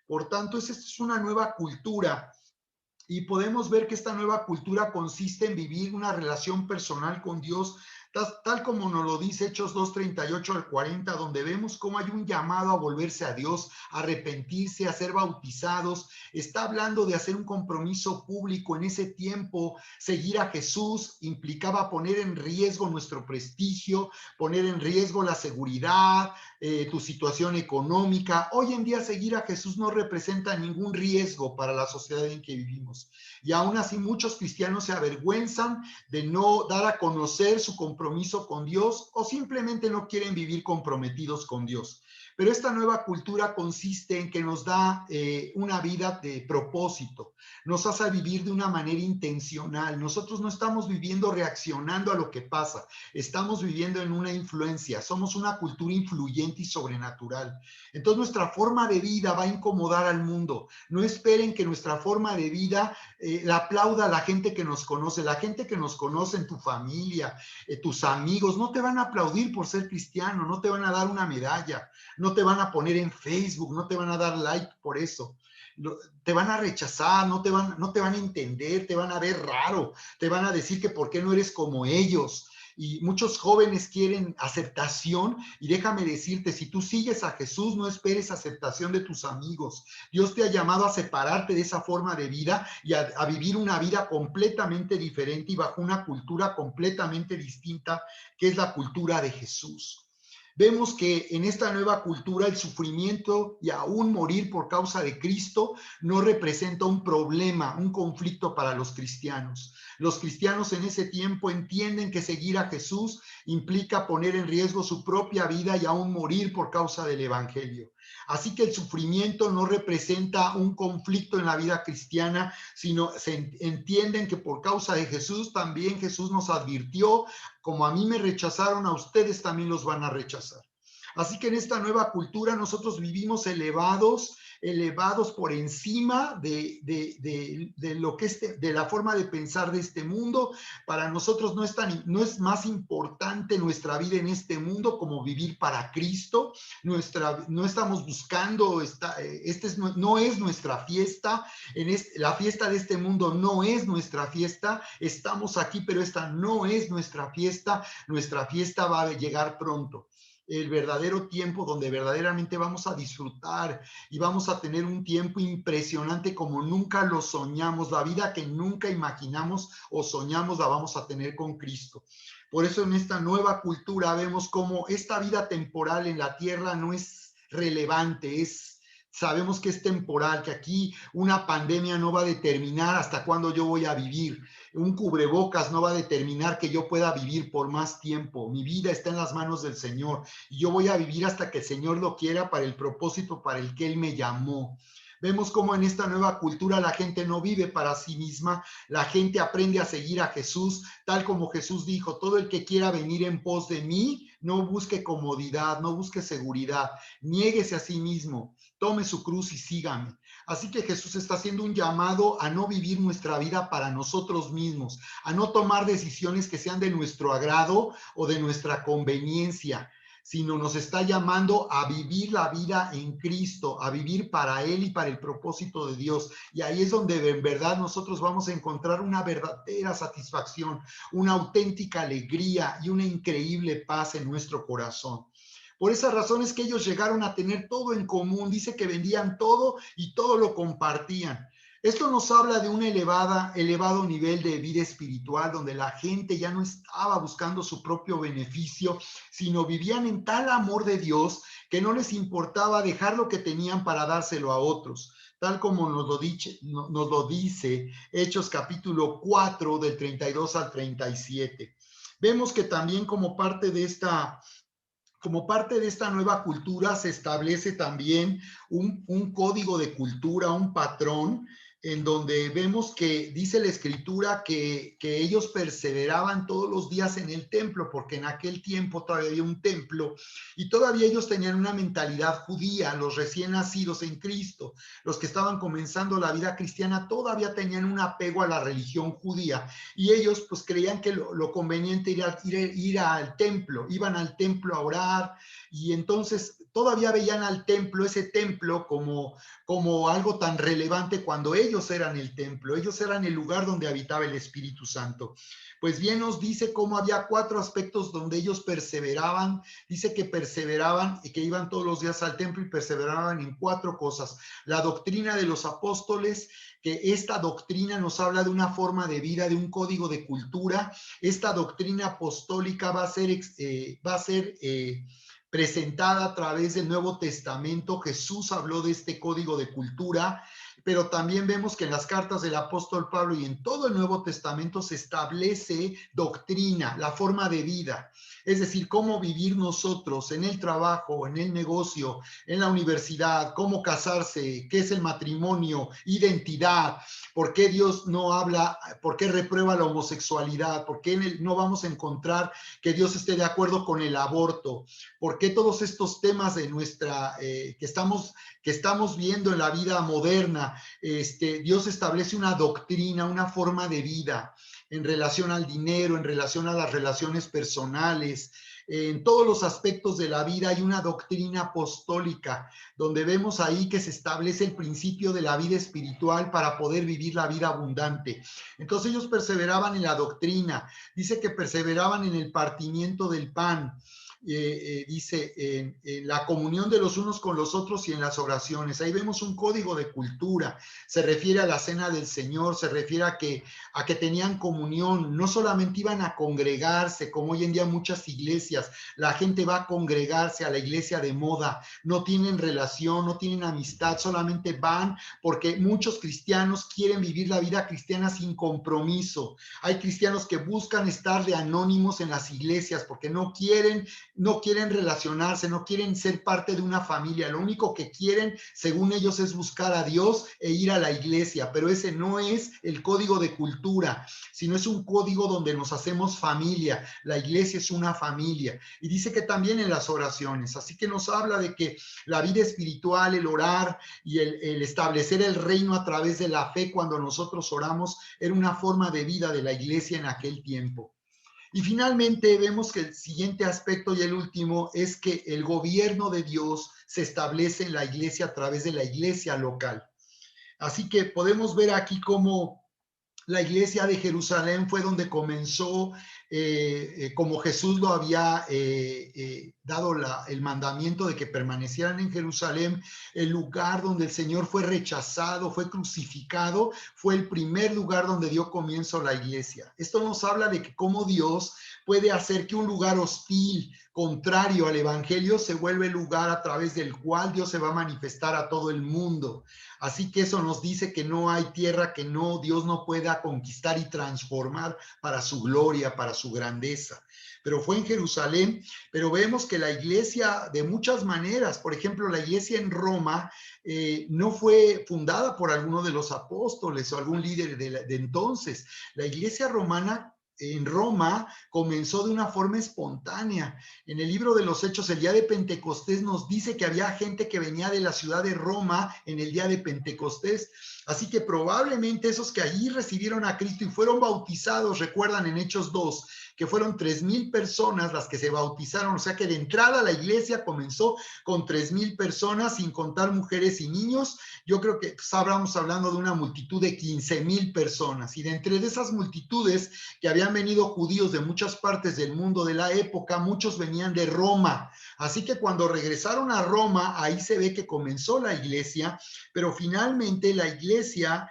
Por tanto, esta es una nueva cultura. Y podemos ver que esta nueva cultura consiste en vivir una relación personal con Dios tal como nos lo dice Hechos 2:38 al 40, donde vemos cómo hay un llamado a volverse a Dios, a arrepentirse, a ser bautizados. Está hablando de hacer un compromiso público. En ese tiempo, seguir a Jesús implicaba poner en riesgo nuestro prestigio, poner en riesgo la seguridad, tu situación económica. Hoy en día seguir a Jesús no representa ningún riesgo para la sociedad en que vivimos. Y aún así muchos cristianos se avergüenzan de no dar a conocer su compromiso con Dios o simplemente no quieren vivir comprometidos con Dios. Pero esta nueva cultura consiste en que nos da una vida de propósito, nos hace vivir de una manera intencional. Nosotros no estamos viviendo reaccionando a lo que pasa, estamos viviendo en una influencia, somos una cultura influyente y sobrenatural. Entonces nuestra forma de vida va a incomodar al mundo. No esperen que nuestra forma de vida la aplauda la gente que nos conoce. La gente que nos conoce en tu familia, tus amigos, no te van a aplaudir por ser cristiano, no te van a dar una medalla, no te van a poner en Facebook, no te van a dar like por eso. Te van a rechazar, no te van a entender, te van a ver raro, te van a decir que por qué no eres como ellos. Y muchos jóvenes quieren aceptación, y déjame decirte, si tú sigues a Jesús, no esperes aceptación de tus amigos. Dios te ha llamado a separarte de esa forma de vida y a vivir una vida completamente diferente y bajo una cultura completamente distinta, que es la cultura de Jesús. Vemos que en esta nueva cultura el sufrimiento y aún morir por causa de Cristo no representa un problema, un conflicto para los cristianos. Los cristianos en ese tiempo entienden que seguir a Jesús implica poner en riesgo su propia vida y aún morir por causa del evangelio. Así que el sufrimiento no representa un conflicto en la vida cristiana, sino se entienden que por causa de Jesús también Jesús nos advirtió: como a mí me rechazaron, a ustedes también los van a rechazar. Así que en esta nueva cultura nosotros vivimos elevados por encima de lo que de la forma de pensar de este mundo. Para nosotros no es más importante nuestra vida en este mundo como vivir para Cristo. No estamos buscando, no es nuestra fiesta. La fiesta de este mundo no es nuestra fiesta. Estamos aquí, pero esta no es nuestra fiesta. Nuestra fiesta va a llegar pronto. El verdadero tiempo donde verdaderamente vamos a disfrutar y vamos a tener un tiempo impresionante como nunca lo soñamos. La vida que nunca imaginamos o soñamos la vamos a tener con Cristo. Por eso en esta nueva cultura vemos cómo esta vida temporal en la tierra no es relevante, sabemos que es temporal, que aquí una pandemia no va a determinar hasta cuándo yo voy a vivir. Un cubrebocas no va a determinar que yo pueda vivir por más tiempo. Mi vida está en las manos del Señor y yo voy a vivir hasta que el Señor lo quiera para el propósito para el que Él me llamó. Vemos cómo en esta nueva cultura la gente no vive para sí misma, la gente aprende a seguir a Jesús, tal como Jesús dijo: todo el que quiera venir en pos de mí, no busque comodidad, no busque seguridad, niéguese a sí mismo, tome su cruz y sígame. Así que Jesús está haciendo un llamado a no vivir nuestra vida para nosotros mismos, a no tomar decisiones que sean de nuestro agrado o de nuestra conveniencia, sino nos está llamando a vivir la vida en Cristo, a vivir para Él y para el propósito de Dios. Y ahí es donde en verdad nosotros vamos a encontrar una verdadera satisfacción, una auténtica alegría y una increíble paz en nuestro corazón. Por esas razones que ellos llegaron a tener todo en común. Dice que vendían todo y todo lo compartían. Esto nos habla de un elevado nivel de vida espiritual, donde la gente ya no estaba buscando su propio beneficio, sino vivían en tal amor de Dios que no les importaba dejar lo que tenían para dárselo a otros, tal como nos lo dice Hechos capítulo 4 del 32 al 37. Vemos que también como parte de esta nueva cultura se establece también un código de cultura, un patrón, en donde vemos que dice la escritura que ellos perseveraban todos los días en el templo, porque en aquel tiempo todavía había un templo y todavía ellos tenían una mentalidad judía. Los recién nacidos en Cristo, los que estaban comenzando la vida cristiana, todavía tenían un apego a la religión judía y ellos pues creían que lo conveniente era ir al templo, iban al templo a orar, y entonces todavía veían al templo, ese templo, como algo tan relevante cuando ellos eran el templo, ellos eran el lugar donde habitaba el Espíritu Santo. Pues bien nos dice cómo había 4 aspectos donde ellos perseveraban. Dice que perseveraban y que iban todos los días al templo y perseveraban en 4 cosas. La doctrina de los apóstoles, que esta doctrina nos habla de una forma de vida, de un código de cultura. Esta doctrina apostólica va a ser presentada a través del Nuevo Testamento. Jesús habló de este código de cultura, pero también vemos que en las cartas del apóstol Pablo y en todo el Nuevo Testamento se establece doctrina, la forma de vida. Es decir, cómo vivir nosotros en el trabajo, en el negocio, en la universidad, cómo casarse, qué es el matrimonio, identidad, por qué Dios no habla, por qué reprueba la homosexualidad, por qué no vamos a encontrar que Dios esté de acuerdo con el aborto, por qué todos estos temas de que estamos viendo en la vida moderna. Dios establece una doctrina, una forma de vida en relación al dinero, en relación a las relaciones personales. En todos los aspectos de la vida hay una doctrina apostólica, donde vemos ahí que se establece el principio de la vida espiritual para poder vivir la vida abundante. Entonces ellos perseveraban en la doctrina, dice que perseveraban en el partimiento del pan. Dice en la comunión de los unos con los otros y en las oraciones. Ahí vemos un código de cultura. Se refiere a la cena del Señor, se refiere a que tenían comunión, no solamente iban a congregarse, como hoy en día muchas iglesias, la gente va a congregarse a la iglesia de moda, no tienen relación, no tienen amistad, solamente van porque muchos cristianos quieren vivir la vida cristiana sin compromiso. Hay cristianos que buscan estar de anónimos en las iglesias porque no quieren relacionarse, no quieren ser parte de una familia. Lo único que quieren, según ellos, es buscar a Dios e ir a la iglesia, pero ese no es el código de cultura, sino es un código donde nos hacemos familia. La iglesia es una familia. Y dice que también en las oraciones, así que nos habla de que la vida espiritual, el orar y el establecer el reino a través de la fe cuando nosotros oramos, era una forma de vida de la iglesia en aquel tiempo. Y finalmente vemos que el siguiente aspecto y el último es que el gobierno de Dios se establece en la iglesia a través de la iglesia local. Así que podemos ver aquí cómo la iglesia de Jerusalén fue donde comenzó, como Jesús lo había dado el mandamiento de que permanecieran en Jerusalén, el lugar donde el Señor fue rechazado, fue crucificado, fue el primer lugar donde dio comienzo la iglesia. Esto nos habla de que cómo Dios puede hacer que un lugar hostil, contrario al evangelio, se vuelve el lugar a través del cual Dios se va a manifestar a todo el mundo. Así que eso nos dice que no hay tierra que Dios no pueda conquistar y transformar para su gloria, para su grandeza. Pero fue en Jerusalén, pero vemos que la iglesia de muchas maneras, por ejemplo, la iglesia en Roma, no fue fundada por alguno de los apóstoles o algún líder de entonces. La iglesia romana en Roma comenzó de una forma espontánea. En el libro de los Hechos, el día de Pentecostés nos dice que había gente que venía de la ciudad de Roma en el día de Pentecostés. Así que probablemente esos que allí recibieron a Cristo y fueron bautizados, recuerdan en Hechos 2, que fueron 3,000 personas las que se bautizaron, o sea que de entrada la iglesia comenzó con 3,000 personas, sin contar mujeres y niños. Yo creo que estábamos hablando de una multitud de 15,000 personas, y de entre esas multitudes que habían venido judíos de muchas partes del mundo de la época, muchos venían de Roma. Así que cuando regresaron a Roma, ahí se ve que comenzó la iglesia, pero finalmente la iglesia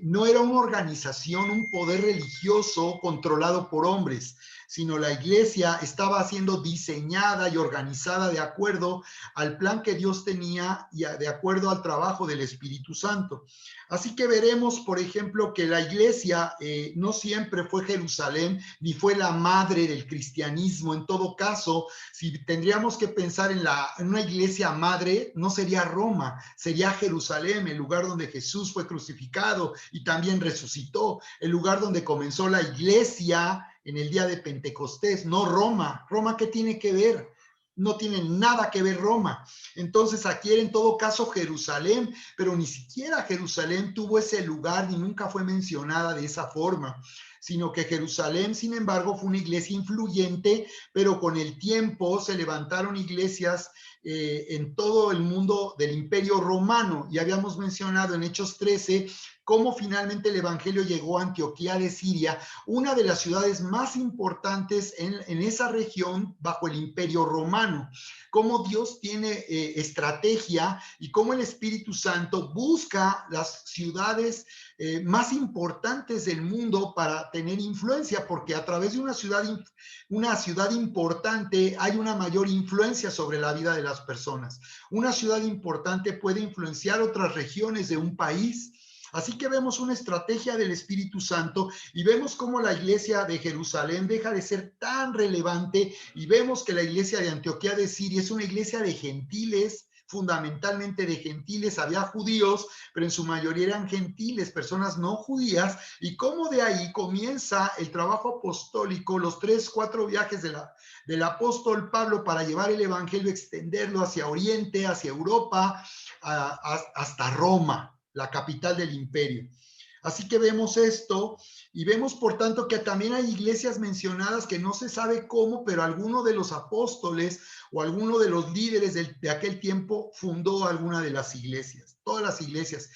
no era una organización, un poder religioso controlado por hombres, sino la iglesia estaba siendo diseñada y organizada de acuerdo al plan que Dios tenía y de acuerdo al trabajo del Espíritu Santo. Así que veremos, por ejemplo, que la iglesia no siempre fue Jerusalén, ni fue la madre del cristianismo. En todo caso, si tendríamos que pensar en una iglesia madre, no sería Roma, sería Jerusalén, el lugar donde Jesús fue crucificado y también resucitó, el lugar donde comenzó la iglesia en el día de Pentecostés, no Roma. ¿Roma qué tiene que ver? No tiene nada que ver Roma. Entonces aquí era en todo caso Jerusalén, pero ni siquiera Jerusalén tuvo ese lugar ni nunca fue mencionada de esa forma, sino que Jerusalén, sin embargo, fue una iglesia influyente, pero con el tiempo se levantaron iglesias en todo el mundo del Imperio Romano. Y habíamos mencionado en Hechos 13 cómo finalmente el Evangelio llegó a Antioquía de Siria, una de las ciudades más importantes en esa región bajo el Imperio Romano. Cómo Dios tiene estrategia y cómo el Espíritu Santo busca las ciudades más importantes del mundo para tener influencia, porque a través de una ciudad importante hay una mayor influencia sobre la vida de las personas. Una ciudad importante puede influenciar otras regiones de un país. Así que vemos una estrategia del Espíritu Santo y vemos cómo la iglesia de Jerusalén deja de ser tan relevante y vemos que la iglesia de Antioquía de Siria es una iglesia de gentiles, fundamentalmente de gentiles. Había judíos, pero en su mayoría eran gentiles, personas no judías, y cómo de ahí comienza el trabajo apostólico, los 3-4 viajes del apóstol Pablo para llevar el evangelio, extenderlo hacia Oriente, hacia Europa, hasta Roma, la capital del imperio. Así que vemos esto y vemos, por tanto, que también hay iglesias mencionadas que no se sabe cómo, pero alguno de los apóstoles o alguno de los líderes de aquel tiempo fundó alguna de las iglesias. Todas las iglesias,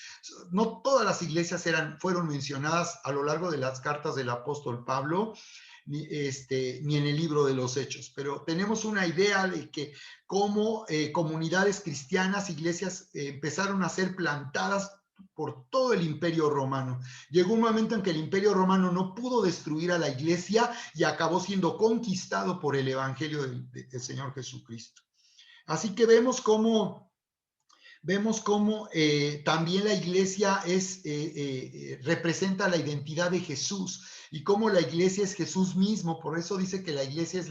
no todas las iglesias fueron mencionadas a lo largo de las cartas del apóstol Pablo, ni en el libro de los Hechos, pero tenemos una idea de que cómo comunidades cristianas, iglesias empezaron a ser plantadas por todo el imperio romano. Llegó un momento en que el imperio romano no pudo destruir a la iglesia y acabó siendo conquistado por el evangelio del Señor Jesucristo. Así que vemos cómo también la iglesia representa la identidad de Jesús y cómo la iglesia es Jesús mismo. Por eso dice que la iglesia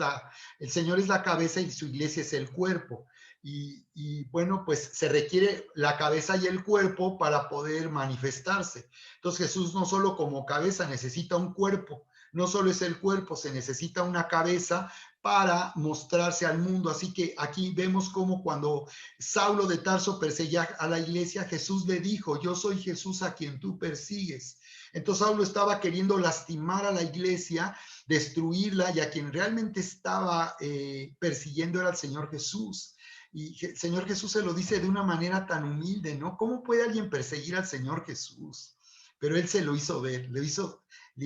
el Señor es la cabeza y su iglesia es el cuerpo. Y bueno, pues se requiere la cabeza y el cuerpo para poder manifestarse. Entonces Jesús no solo como cabeza necesita un cuerpo, no solo es el cuerpo, se necesita una cabeza para mostrarse al mundo. Así que aquí vemos cómo cuando Saulo de Tarso perseguía a la iglesia, Jesús le dijo: yo soy Jesús a quien tú persigues. Entonces Saulo estaba queriendo lastimar a la iglesia, destruirla, y a quien realmente estaba persiguiendo era al Señor Jesús. Y el Señor Jesús se lo dice de una manera tan humilde, ¿no? ¿Cómo puede alguien perseguir al Señor Jesús? Pero él se lo hizo ver, le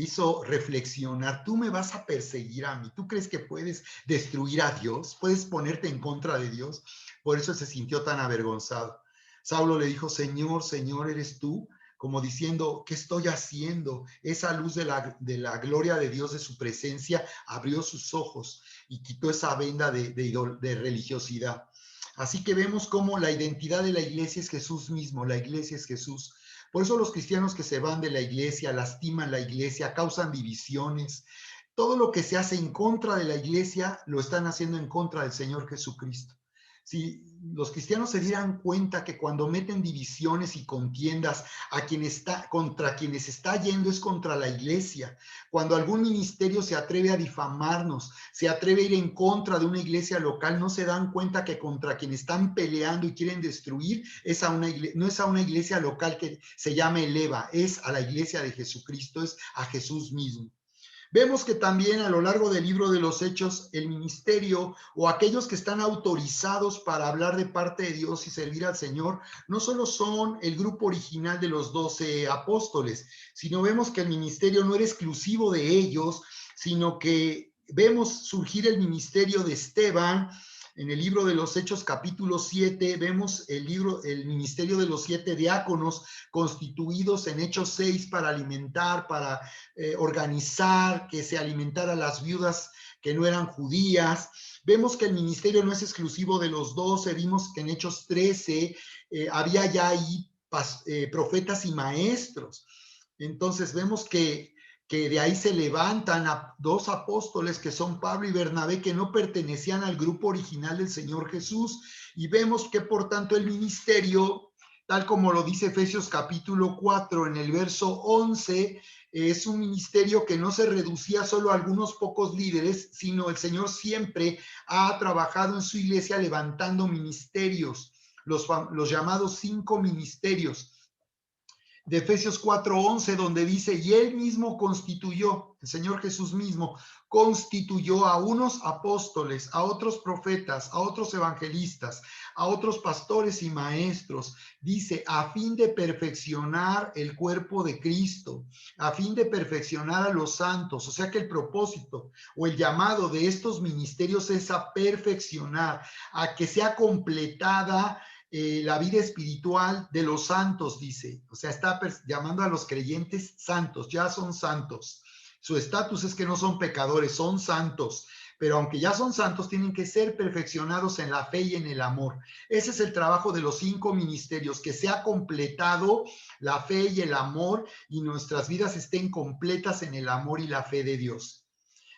hizo reflexionar. Tú me vas a perseguir a mí. ¿Tú crees que puedes destruir a Dios? ¿Puedes ponerte en contra de Dios? Por eso se sintió tan avergonzado. Saulo le dijo: Señor, Señor, ¿eres tú? Como diciendo: ¿qué estoy haciendo? Esa luz de la gloria de Dios, de su presencia, abrió sus ojos y quitó esa venda de religiosidad. Así que vemos cómo la identidad de la iglesia es Jesús mismo, la iglesia es Jesús. Por eso los cristianos que se van de la iglesia, lastiman la iglesia, causan divisiones. Todo lo que se hace en contra de la iglesia lo están haciendo en contra del Señor Jesucristo. Si los cristianos se dieran cuenta que cuando meten divisiones y contiendas contra quienes está yendo es contra la iglesia. Cuando algún ministerio se atreve a difamarnos, se atreve a ir en contra de una iglesia local, no se dan cuenta que contra quien están peleando y quieren destruir no es a una iglesia local que se llame Eleva, es a la iglesia de Jesucristo, es a Jesús mismo. Vemos que también a lo largo del libro de los Hechos, el ministerio o aquellos que están autorizados para hablar de parte de Dios y servir al Señor, no solo son el grupo original de los 12 apóstoles, sino vemos que el ministerio no era exclusivo de ellos, sino que vemos surgir el ministerio de Esteban. En el libro de los Hechos, capítulo 7, vemos el ministerio de los 7 diáconos constituidos en Hechos 6 para alimentar, para organizar, que se alimentara las viudas que no eran judías. Vemos que el ministerio no es exclusivo de los 12, vimos que en Hechos 13 había ya ahí profetas y maestros. Entonces vemos que de ahí se levantan a 2 apóstoles que son Pablo y Bernabé, que no pertenecían al grupo original del Señor Jesús, y vemos que por tanto el ministerio, tal como lo dice Efesios capítulo 4 en el verso 11, es un ministerio que no se reducía solo a algunos pocos líderes, sino el Señor siempre ha trabajado en su iglesia levantando ministerios, los llamados 5 ministerios. de Efesios 4:11, donde dice, y él mismo constituyó, el Señor Jesús mismo, constituyó a unos apóstoles, a otros profetas, a otros evangelistas, a otros pastores y maestros, dice, a fin de perfeccionar el cuerpo de Cristo, a fin de perfeccionar a los santos. O sea que el propósito o el llamado de estos ministerios es a perfeccionar, a que sea completada la vida espiritual de los santos, dice. O sea, está llamando a los creyentes santos, ya son santos. Su estatus es que no son pecadores, son santos. Pero aunque ya son santos, tienen que ser perfeccionados en la fe y en el amor. Ese es el trabajo de los 5 ministerios, que sea completado la fe y el amor y nuestras vidas estén completas en el amor y la fe de Dios.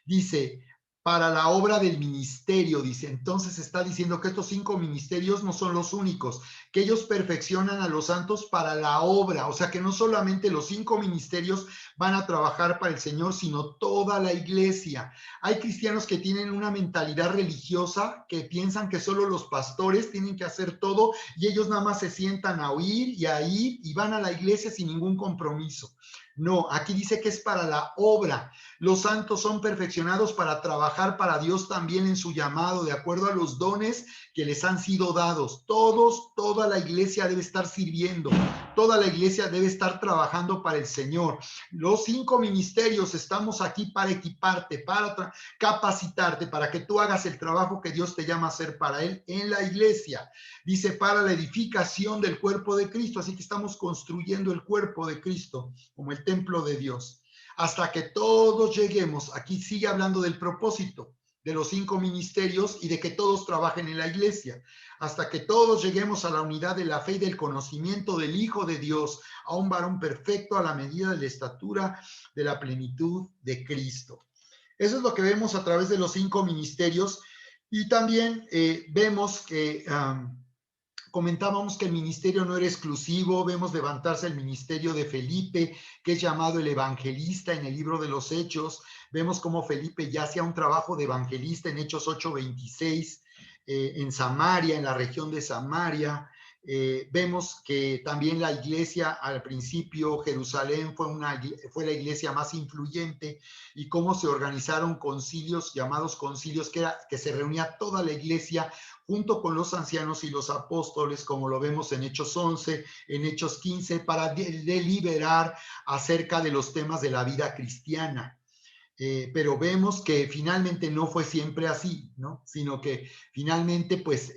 Dice, para la obra del ministerio, dice. Entonces está diciendo que estos 5 ministerios no son los únicos, que ellos perfeccionan a los santos para la obra. O sea que no solamente los 5 ministerios van a trabajar para el Señor, sino toda la iglesia. Hay cristianos que tienen una mentalidad religiosa, que piensan que solo los pastores tienen que hacer todo y ellos nada más se sientan a oír y a ir y van a la iglesia sin ningún compromiso. No, aquí dice que es para la obra. Los santos son perfeccionados para trabajar para Dios también en su llamado, de acuerdo a los dones que les han sido dados. Toda la iglesia debe estar sirviendo. Toda la iglesia debe estar trabajando para el Señor. Los 5 ministerios estamos aquí para equiparte, para capacitarte, para que tú hagas el trabajo que Dios te llama a hacer para Él en la iglesia. Dice, para la edificación del cuerpo de Cristo. Así que estamos construyendo el cuerpo de Cristo como el templo de Dios. Hasta que todos lleguemos, aquí sigue hablando del propósito de los 5 ministerios y de que todos trabajen en la iglesia, hasta que todos lleguemos a la unidad de la fe y del conocimiento del Hijo de Dios, a un varón perfecto a la medida de la estatura de la plenitud de Cristo. Eso es lo que vemos a través de los 5 ministerios y también vemos que comentábamos que el ministerio no era exclusivo, vemos levantarse el ministerio de Felipe, que es llamado el evangelista en el libro de los Hechos, vemos cómo Felipe ya hacía un trabajo de evangelista en Hechos 8:26, en Samaria, en la región de Samaria. Vemos que también la iglesia, al principio Jerusalén fue la iglesia más influyente y cómo se organizaron concilios, llamados concilios, que se reunía toda la iglesia junto con los ancianos y los apóstoles, como lo vemos en Hechos 11, en Hechos 15, para deliberar acerca de los temas de la vida cristiana. Pero vemos que finalmente no fue siempre así, ¿no? Sino que finalmente, pues,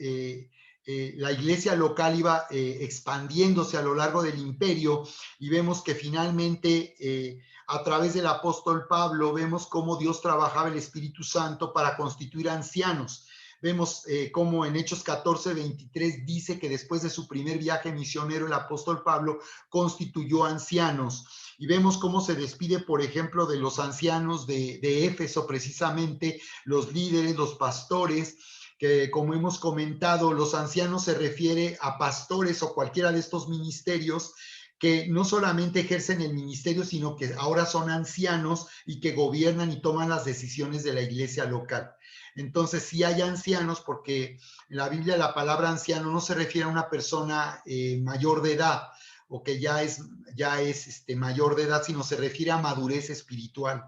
la iglesia local iba expandiéndose a lo largo del imperio y vemos que finalmente a través del apóstol Pablo vemos cómo Dios trabajaba el Espíritu Santo para constituir ancianos. Vemos cómo en Hechos 14:23 dice que después de su primer viaje misionero el apóstol Pablo constituyó ancianos. Y vemos cómo se despide, por ejemplo, de los ancianos de Éfeso, precisamente los líderes, los pastores, que como hemos comentado, los ancianos se refiere a pastores o cualquiera de estos ministerios que no solamente ejercen el ministerio, sino que ahora son ancianos y que gobiernan y toman las decisiones de la iglesia local. Entonces, sí hay ancianos, porque en la Biblia la palabra anciano no se refiere a una persona mayor de edad o que ya es mayor de edad, sino se refiere a madurez espiritual.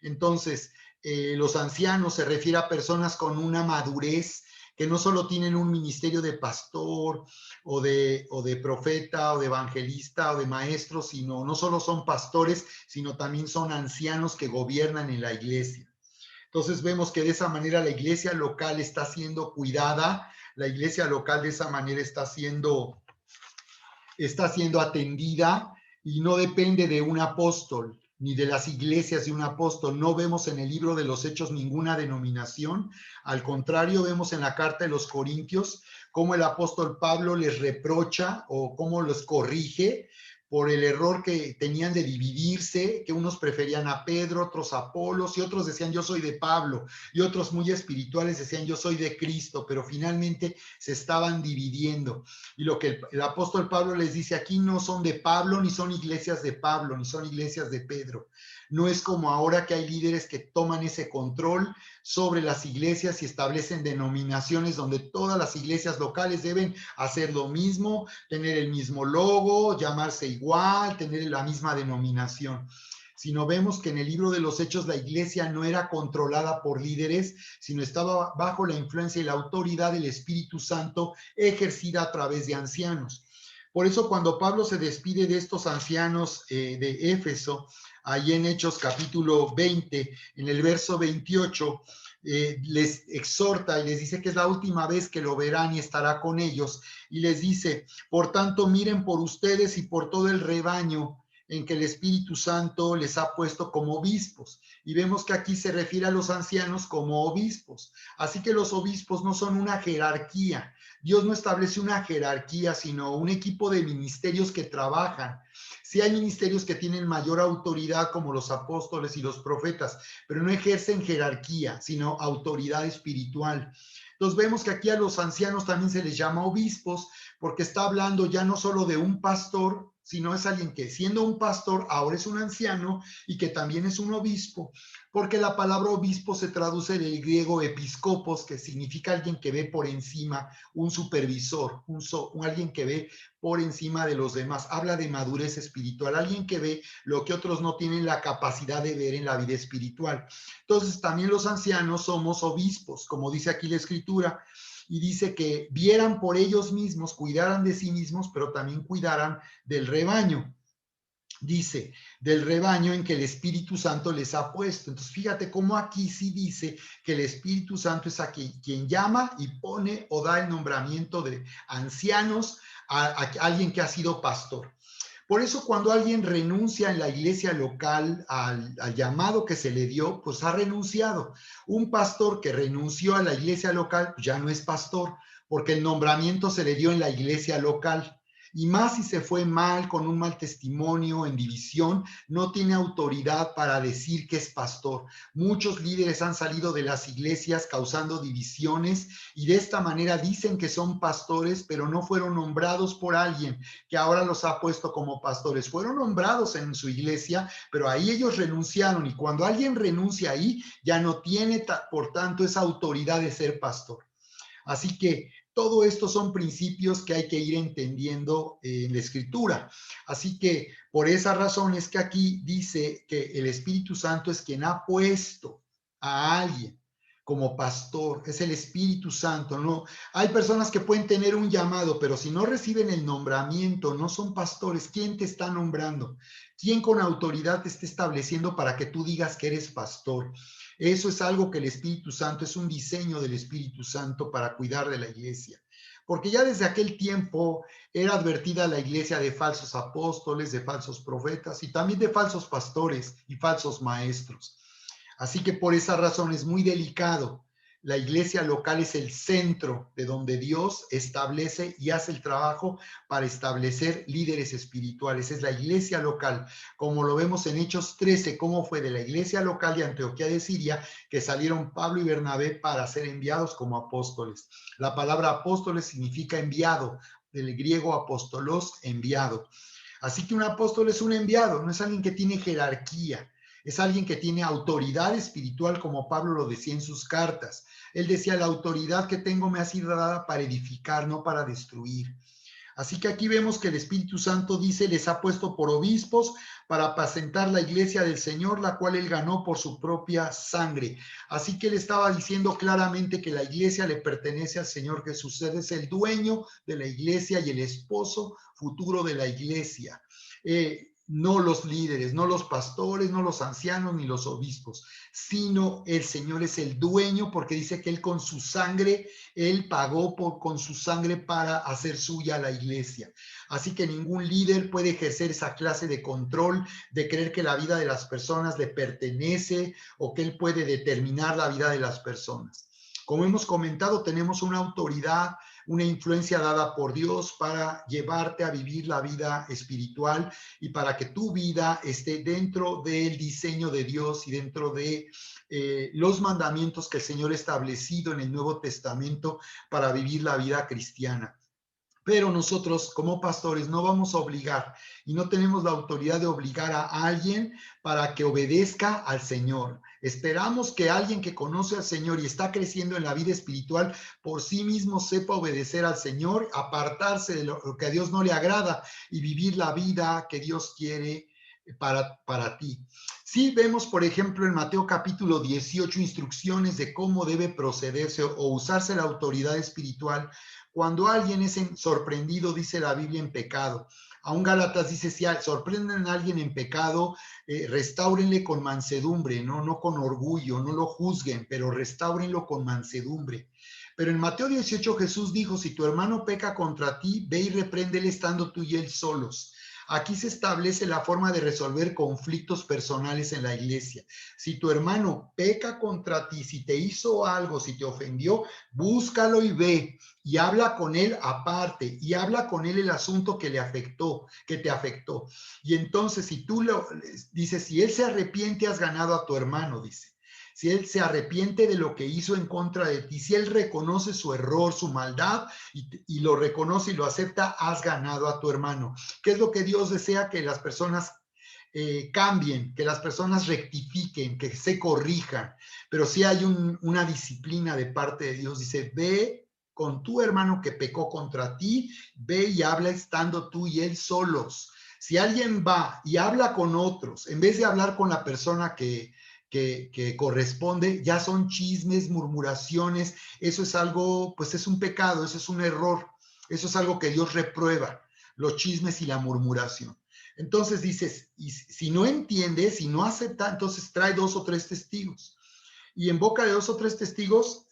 Entonces, los ancianos se refiere a personas con una madurez que no solo tienen un ministerio de pastor o de profeta o de evangelista o de maestro, sino no solo son pastores, sino también son ancianos que gobiernan en la iglesia. Entonces vemos que de esa manera la iglesia local está siendo cuidada, la iglesia local de esa manera está siendo atendida y no depende de un apóstol ni de las iglesias de un apóstol. No vemos en el libro de los Hechos ninguna denominación. Al contrario, vemos en la carta de los Corintios cómo el apóstol Pablo les reprocha o cómo los corrige por el error que tenían de dividirse, que unos preferían a Pedro, otros a Apolos, y otros decían yo soy de Pablo, y otros muy espirituales decían yo soy de Cristo, pero finalmente se estaban dividiendo. Y lo que el apóstol Pablo les dice aquí, no son de Pablo, ni son iglesias de Pablo, ni son iglesias de Pedro. No es como ahora que hay líderes que toman ese control sobre las iglesias y establecen denominaciones donde todas las iglesias locales deben hacer lo mismo, tener el mismo logo, llamarse igual, tener la misma denominación. Sino vemos que en el libro de los Hechos la iglesia no era controlada por líderes, sino estaba bajo la influencia y la autoridad del Espíritu Santo ejercida a través de ancianos. Por eso cuando Pablo se despide de estos ancianos de Éfeso, ahí en Hechos capítulo 20, en el verso 28, les exhorta y les dice que es la última vez que lo verán y estará con ellos. Y les dice, por tanto, miren por ustedes y por todo el rebaño en que el Espíritu Santo les ha puesto como obispos. Y vemos que aquí se refiere a los ancianos como obispos. Así que los obispos no son una jerarquía. Dios no establece una jerarquía, sino un equipo de ministerios que trabajan. Sí hay ministerios que tienen mayor autoridad, como los apóstoles y los profetas, pero no ejercen jerarquía, sino autoridad espiritual. Entonces vemos que aquí a los ancianos también se les llama obispos, porque está hablando ya no solo de un pastor, sino es alguien que siendo un pastor ahora es un anciano y que también es un obispo, porque la palabra obispo se traduce del griego episcopos, que significa alguien que ve por encima, un supervisor, alguien que ve por encima de los demás. Habla de madurez espiritual, alguien que ve lo que otros no tienen la capacidad de ver en la vida espiritual. Entonces también los ancianos somos obispos, como dice aquí la escritura, y dice que vieran por ellos mismos, cuidaran de sí mismos, pero también cuidaran del rebaño. Dice, del rebaño en que el Espíritu Santo les ha puesto. Entonces, fíjate cómo aquí sí dice que el Espíritu Santo es a quien llama y pone o da el nombramiento de ancianos a alguien que ha sido pastor. Por eso cuando alguien renuncia en la iglesia local al llamado que se le dio, pues ha renunciado. Un pastor que renunció a la iglesia local pues ya no es pastor, porque el nombramiento se le dio en la iglesia local. Y más si se fue mal, con un mal testimonio, en división, no tiene autoridad para decir que es pastor. Muchos líderes han salido de las iglesias causando divisiones y de esta manera dicen que son pastores, pero no fueron nombrados por alguien que ahora los ha puesto como pastores. Fueron nombrados en su iglesia, pero ahí ellos renunciaron y cuando alguien renuncia ahí, ya no tiene, por tanto, esa autoridad de ser pastor. Así que todo esto son principios que hay que ir entendiendo en la escritura. Así que por esa razón es que aquí dice que el Espíritu Santo es quien ha puesto a alguien como pastor, es el Espíritu Santo, ¿no? Hay personas que pueden tener un llamado, pero si no reciben el nombramiento, no son pastores. ¿Quién te está nombrando? ¿Quién con autoridad te está estableciendo para que tú digas que eres pastor? Eso es algo que el Espíritu Santo, es un diseño del Espíritu Santo para cuidar de la iglesia. Porque ya desde aquel tiempo era advertida la iglesia de falsos apóstoles, de falsos profetas y también de falsos pastores y falsos maestros. Así que por esa razón es muy delicado. La iglesia local es el centro de donde Dios establece y hace el trabajo para establecer líderes espirituales. Es la iglesia local, como lo vemos en Hechos 13, cómo fue de la iglesia local de Antioquía de Siria que salieron Pablo y Bernabé para ser enviados como apóstoles. La palabra apóstoles significa enviado, del griego apostolos, enviado. Así que un apóstol es un enviado, no es alguien que tiene jerarquía. Es alguien que tiene autoridad espiritual, como Pablo lo decía en sus cartas. Él decía, la autoridad que tengo me ha sido dada para edificar, no para destruir. Así que aquí vemos que el Espíritu Santo dice, les ha puesto por obispos para apacentar la iglesia del Señor, la cual él ganó por su propia sangre. Así que él estaba diciendo claramente que la iglesia le pertenece al Señor Jesús. Él es el dueño de la iglesia y el esposo futuro de la iglesia. No los líderes, no los pastores, no los ancianos, ni los obispos, sino el Señor es el dueño, porque dice que él con su sangre, él pagó con su sangre para hacer suya la iglesia. Así que ningún líder puede ejercer esa clase de control, de creer que la vida de las personas le pertenece o que él puede determinar la vida de las personas. Como hemos comentado, tenemos una autoridad, una influencia dada por Dios para llevarte a vivir la vida espiritual y para que tu vida esté dentro del diseño de Dios y dentro de los mandamientos que el Señor ha establecido en el Nuevo Testamento para vivir la vida cristiana. Pero nosotros como pastores no vamos a obligar y no tenemos la autoridad de obligar a alguien para que obedezca al Señor. Esperamos que alguien que conoce al Señor y está creciendo en la vida espiritual por sí mismo sepa obedecer al Señor, apartarse de lo que a Dios no le agrada y vivir la vida que Dios quiere para ti. Sí vemos, por ejemplo, en Mateo capítulo 18 instrucciones de cómo debe procederse o usarse la autoridad espiritual cuando alguien es sorprendido, dice la Biblia, en pecado. Aún Gálatas dice, si sorprenden a alguien en pecado, restáurenle con mansedumbre, ¿no? No con orgullo, no lo juzguen, pero restáurenlo con mansedumbre. Pero en Mateo 18 Jesús dijo, si tu hermano peca contra ti, ve y repréndele estando tú y él solos. Aquí se establece la forma de resolver conflictos personales en la iglesia. Si tu hermano peca contra ti, si te hizo algo, si te ofendió, búscalo y ve y habla con él aparte y habla con él el asunto que le afectó, que te afectó. Y entonces si tú dices, si él se arrepiente, has ganado a tu hermano, dice. Si él se arrepiente de lo que hizo en contra de ti, si él reconoce su error, su maldad y lo reconoce y lo acepta, has ganado a tu hermano. ¿Qué es lo que Dios desea? Que las personas cambien, que las personas rectifiquen, que se corrijan. Pero sí hay una disciplina de parte de Dios. Dice, ve con tu hermano que pecó contra ti, ve y habla estando tú y él solos. Si alguien va y habla con otros, en vez de hablar con la persona que corresponde, ya son chismes, murmuraciones, eso es algo, pues es un pecado, eso es un error, eso es algo que Dios reprueba, los chismes y la murmuración. Entonces dices, y si no entiende, si no acepta, entonces trae 2 o 3 testigos. Y en boca de 2 o 3 testigos,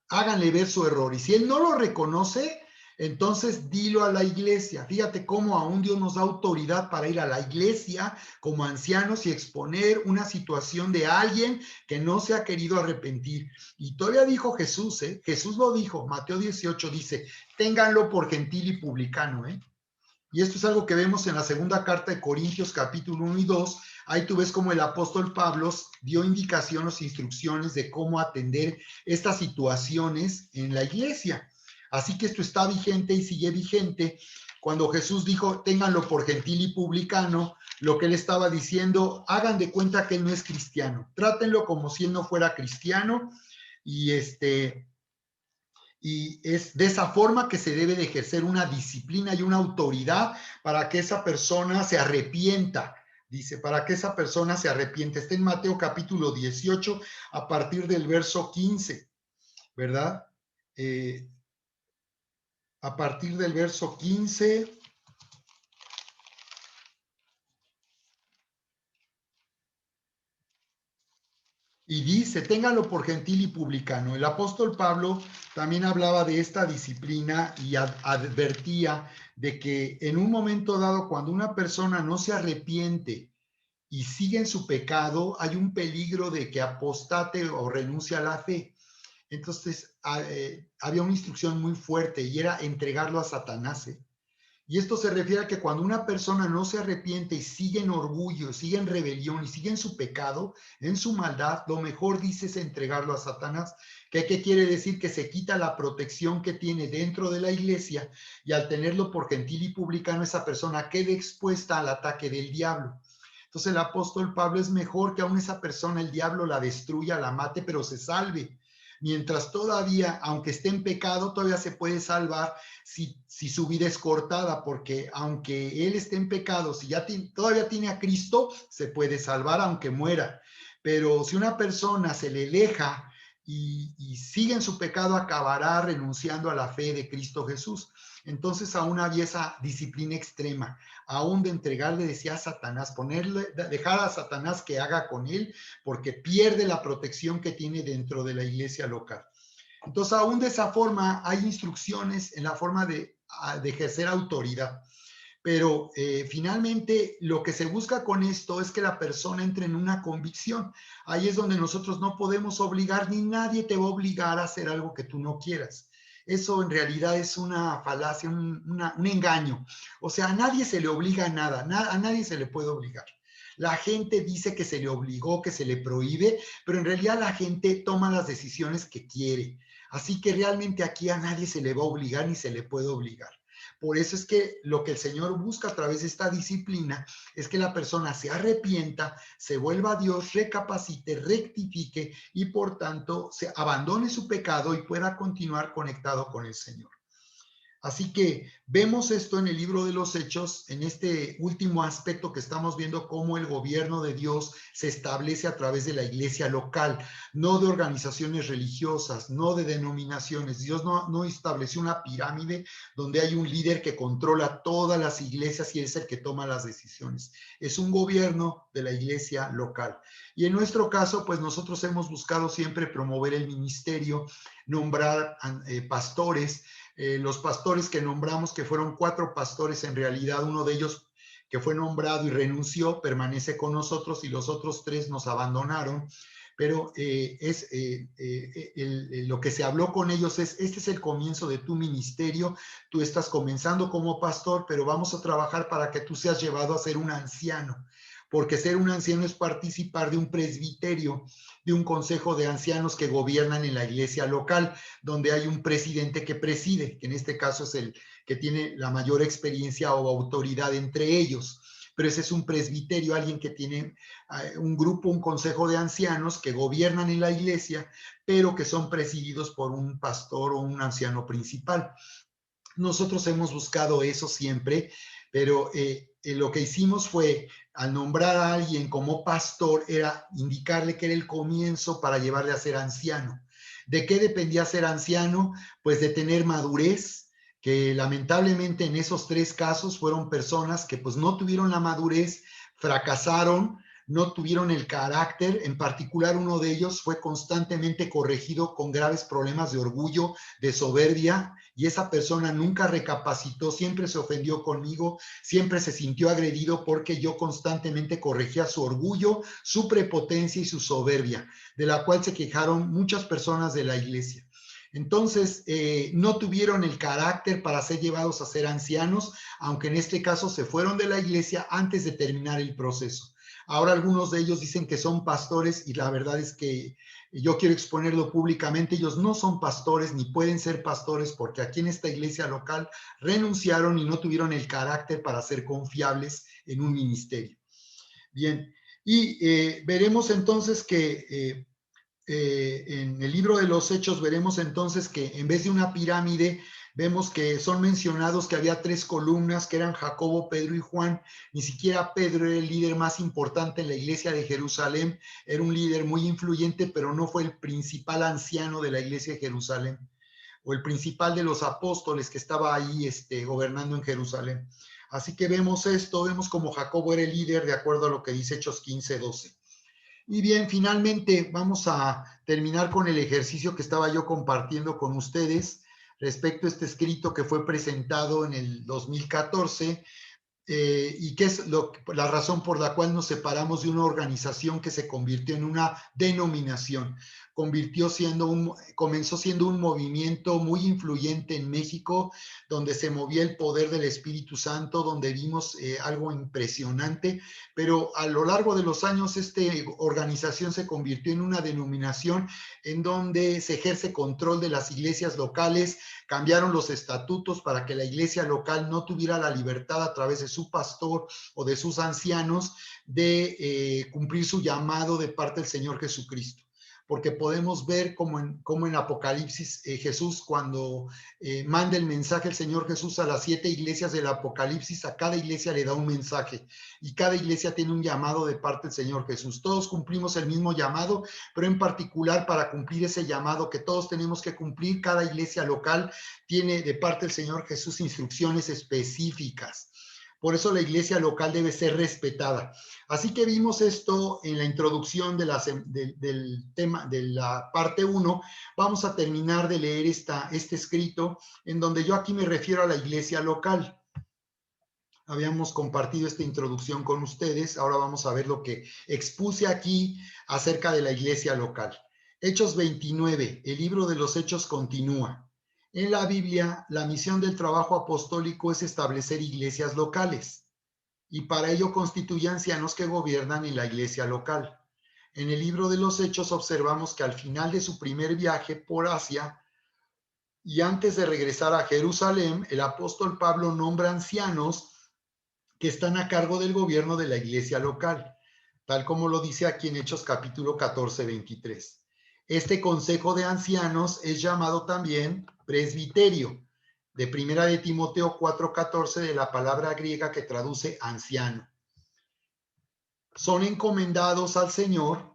háganle ver su error. Y si él no lo reconoce, entonces dilo a la iglesia. Fíjate cómo aún Dios nos da autoridad para ir a la iglesia como ancianos y exponer una situación de alguien que no se ha querido arrepentir. Y todavía dijo Jesús, Jesús lo dijo, Mateo 18 dice, ténganlo por gentil y publicano, Y esto es algo que vemos en la segunda carta de Corintios, capítulo 1 y 2. Ahí tú ves cómo el apóstol Pablo dio indicaciones, instrucciones de cómo atender estas situaciones en la iglesia. Así que esto está vigente y sigue vigente. Cuando Jesús dijo, ténganlo por gentil y publicano, lo que él estaba diciendo, hagan de cuenta que él no es cristiano. Trátenlo como si él no fuera cristiano y y es de esa forma que se debe de ejercer una disciplina y una autoridad para que esa persona se arrepienta. Dice, para que esa persona se arrepiente. Está en Mateo capítulo 18 a partir del verso 15, ¿verdad? A partir del verso 15. Y dice, ténganlo por gentil y publicano. El apóstol Pablo también hablaba de esta disciplina y advertía de que en un momento dado, cuando una persona no se arrepiente y sigue en su pecado, hay un peligro de que apostate o renuncie a la fe. Entonces, había una instrucción muy fuerte y era entregarlo a Satanás. Y esto se refiere a que cuando una persona no se arrepiente y sigue en orgullo, sigue en rebelión y sigue en su pecado, en su maldad, lo mejor dice es entregarlo a Satanás. ¿Qué quiere decir? Que se quita la protección que tiene dentro de la iglesia y al tenerlo por gentil y publicano, esa persona quede expuesta al ataque del diablo. Entonces el apóstol Pablo es mejor que aún esa persona el diablo la destruya, la mate, pero se salve. Mientras todavía, aunque esté en pecado, todavía se puede salvar si su vida es cortada, porque aunque él esté en pecado, si ya todavía tiene a Cristo, se puede salvar aunque muera. Pero si una persona se le aleja y sigue en su pecado, acabará renunciando a la fe de Cristo Jesús. Entonces aún había esa disciplina extrema, aún de entregarle, decía a Satanás, dejar a Satanás que haga con él, porque pierde la protección que tiene dentro de la iglesia local. Entonces, aún de esa forma, hay instrucciones en la forma de ejercer autoridad. Pero finalmente lo que se busca con esto es que la persona entre en una convicción. Ahí es donde nosotros no podemos obligar, ni nadie te va a obligar a hacer algo que tú no quieras. Eso en realidad es una falacia, un engaño. O sea, a nadie se le obliga a nada, a nadie se le puede obligar. La gente dice que se le obligó, que se le prohíbe, pero en realidad la gente toma las decisiones que quiere. Así que realmente aquí a nadie se le va a obligar ni se le puede obligar. Por eso es que lo que el Señor busca a través de esta disciplina es que la persona se arrepienta, se vuelva a Dios, recapacite, rectifique y por tanto se abandone su pecado y pueda continuar conectado con el Señor. Así que vemos esto en el libro de los Hechos, en este último aspecto que estamos viendo, cómo el gobierno de Dios se establece a través de la iglesia local, no de organizaciones religiosas, no de denominaciones. Dios no estableció una pirámide donde hay un líder que controla todas las iglesias y es el que toma las decisiones. Es un gobierno de la iglesia local. Y en nuestro caso, pues nosotros hemos buscado siempre promover el ministerio, nombrar pastores. Los pastores que nombramos, que fueron 4 pastores en realidad, uno de ellos que fue nombrado y renunció, permanece con nosotros y los otros 3 nos abandonaron, pero lo que se habló con ellos es, este es el comienzo de tu ministerio, tú estás comenzando como pastor, pero vamos a trabajar para que tú seas llevado a ser un anciano, porque ser un anciano es participar de un presbiterio, de un consejo de ancianos que gobiernan en la iglesia local, donde hay un presidente que preside, que en este caso es el que tiene la mayor experiencia o autoridad entre ellos. Pero ese es un presbiterio, alguien que tiene un grupo, un consejo de ancianos que gobiernan en la iglesia, pero que son presididos por un pastor o un anciano principal. Nosotros hemos buscado eso siempre, pero lo que hicimos fue, al nombrar a alguien como pastor, era indicarle que era el comienzo para llevarle a ser anciano. ¿De qué dependía ser anciano? Pues de tener madurez, que lamentablemente en esos 3 casos fueron personas que pues no tuvieron la madurez, fracasaron, no tuvieron el carácter. En particular, uno de ellos fue constantemente corregido con graves problemas de orgullo, de soberbia, y esa persona nunca recapacitó, siempre se ofendió conmigo, siempre se sintió agredido porque yo constantemente corregía su orgullo, su prepotencia y su soberbia, de la cual se quejaron muchas personas de la iglesia. Entonces, no tuvieron el carácter para ser llevados a ser ancianos, aunque en este caso se fueron de la iglesia antes de terminar el proceso. Ahora algunos de ellos dicen que son pastores y la verdad es que yo quiero exponerlo públicamente. Ellos no son pastores ni pueden ser pastores porque aquí en esta iglesia local renunciaron y no tuvieron el carácter para ser confiables en un ministerio. Bien, y veremos entonces que en el libro de los Hechos veremos entonces que en vez de una pirámide, vemos que son mencionados que había 3 columnas, que eran Jacobo, Pedro y Juan. Ni siquiera Pedro era el líder más importante en la iglesia de Jerusalén, era un líder muy influyente, pero no fue el principal anciano de la iglesia de Jerusalén, o el principal de los apóstoles que estaba ahí gobernando en Jerusalén. Así que vemos esto, vemos como Jacobo era el líder de acuerdo a lo que dice Hechos 15:12. Y bien, finalmente vamos a terminar con el ejercicio que estaba yo compartiendo con ustedes respecto a este escrito que fue presentado en el 2014 y que es la razón por la cual nos separamos de una organización que se convirtió en una denominación. Comenzó siendo un movimiento muy influyente en México, donde se movía el poder del Espíritu Santo, donde vimos algo impresionante, pero a lo largo de los años esta organización se convirtió en una denominación en donde se ejerce control de las iglesias locales. Cambiaron los estatutos para que la iglesia local no tuviera la libertad a través de su pastor o de sus ancianos de cumplir su llamado de parte del Señor Jesucristo. Porque podemos ver como en Apocalipsis Jesús cuando manda el mensaje el Señor Jesús a las 7 iglesias del Apocalipsis, a cada iglesia le da un mensaje y cada iglesia tiene un llamado de parte del Señor Jesús. Todos cumplimos el mismo llamado, pero en particular para cumplir ese llamado que todos tenemos que cumplir, cada iglesia local tiene de parte del Señor Jesús instrucciones específicas. Por eso la iglesia local debe ser respetada. Así que vimos esto en la introducción del tema de la parte 1. Vamos a terminar de leer este escrito en donde yo aquí me refiero a la iglesia local. Habíamos compartido esta introducción con ustedes. Ahora vamos a ver lo que expuse aquí acerca de la iglesia local. Hechos 29, el libro de los Hechos continúa. En la Biblia, la misión del trabajo apostólico es establecer iglesias locales y para ello constituye ancianos que gobiernan en la iglesia local. En el libro de los Hechos observamos que al final de su primer viaje por Asia, Y antes de regresar a Jerusalén, el apóstol Pablo nombra ancianos que están a cargo del gobierno de la iglesia local, tal como lo dice aquí en Hechos capítulo 14, 23. Este consejo de ancianos es llamado también presbiterio, de primera de Timoteo 4:14, de la palabra griega que traduce anciano. Son encomendados al Señor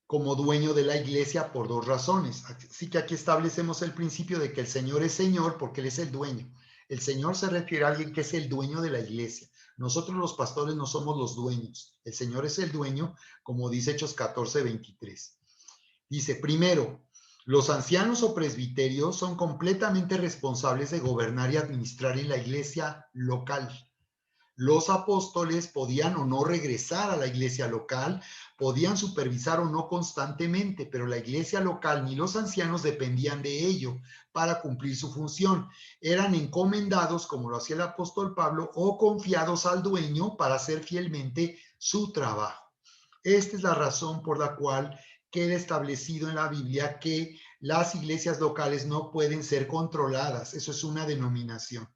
como dueño de la iglesia por dos razones. Así que aquí establecemos el principio de que el Señor es Señor porque Él es el dueño. El Señor se refiere a alguien que es el dueño de la iglesia. Nosotros los pastores no somos los dueños. El Señor es el dueño, como dice Hechos 14, 23. Dice, primero, los ancianos o presbiterios son completamente responsables de gobernar y administrar en la iglesia local. Los apóstoles podían o no regresar a la iglesia local, podían supervisar o no constantemente, pero la iglesia local ni los ancianos dependían de ello para cumplir su función. Eran encomendados, como lo hacía el apóstol Pablo, o confiados al dueño para hacer fielmente su trabajo. Esta es la razón por la cual queda establecido en la Biblia que las iglesias locales no pueden ser controladas. Eso es una denominación.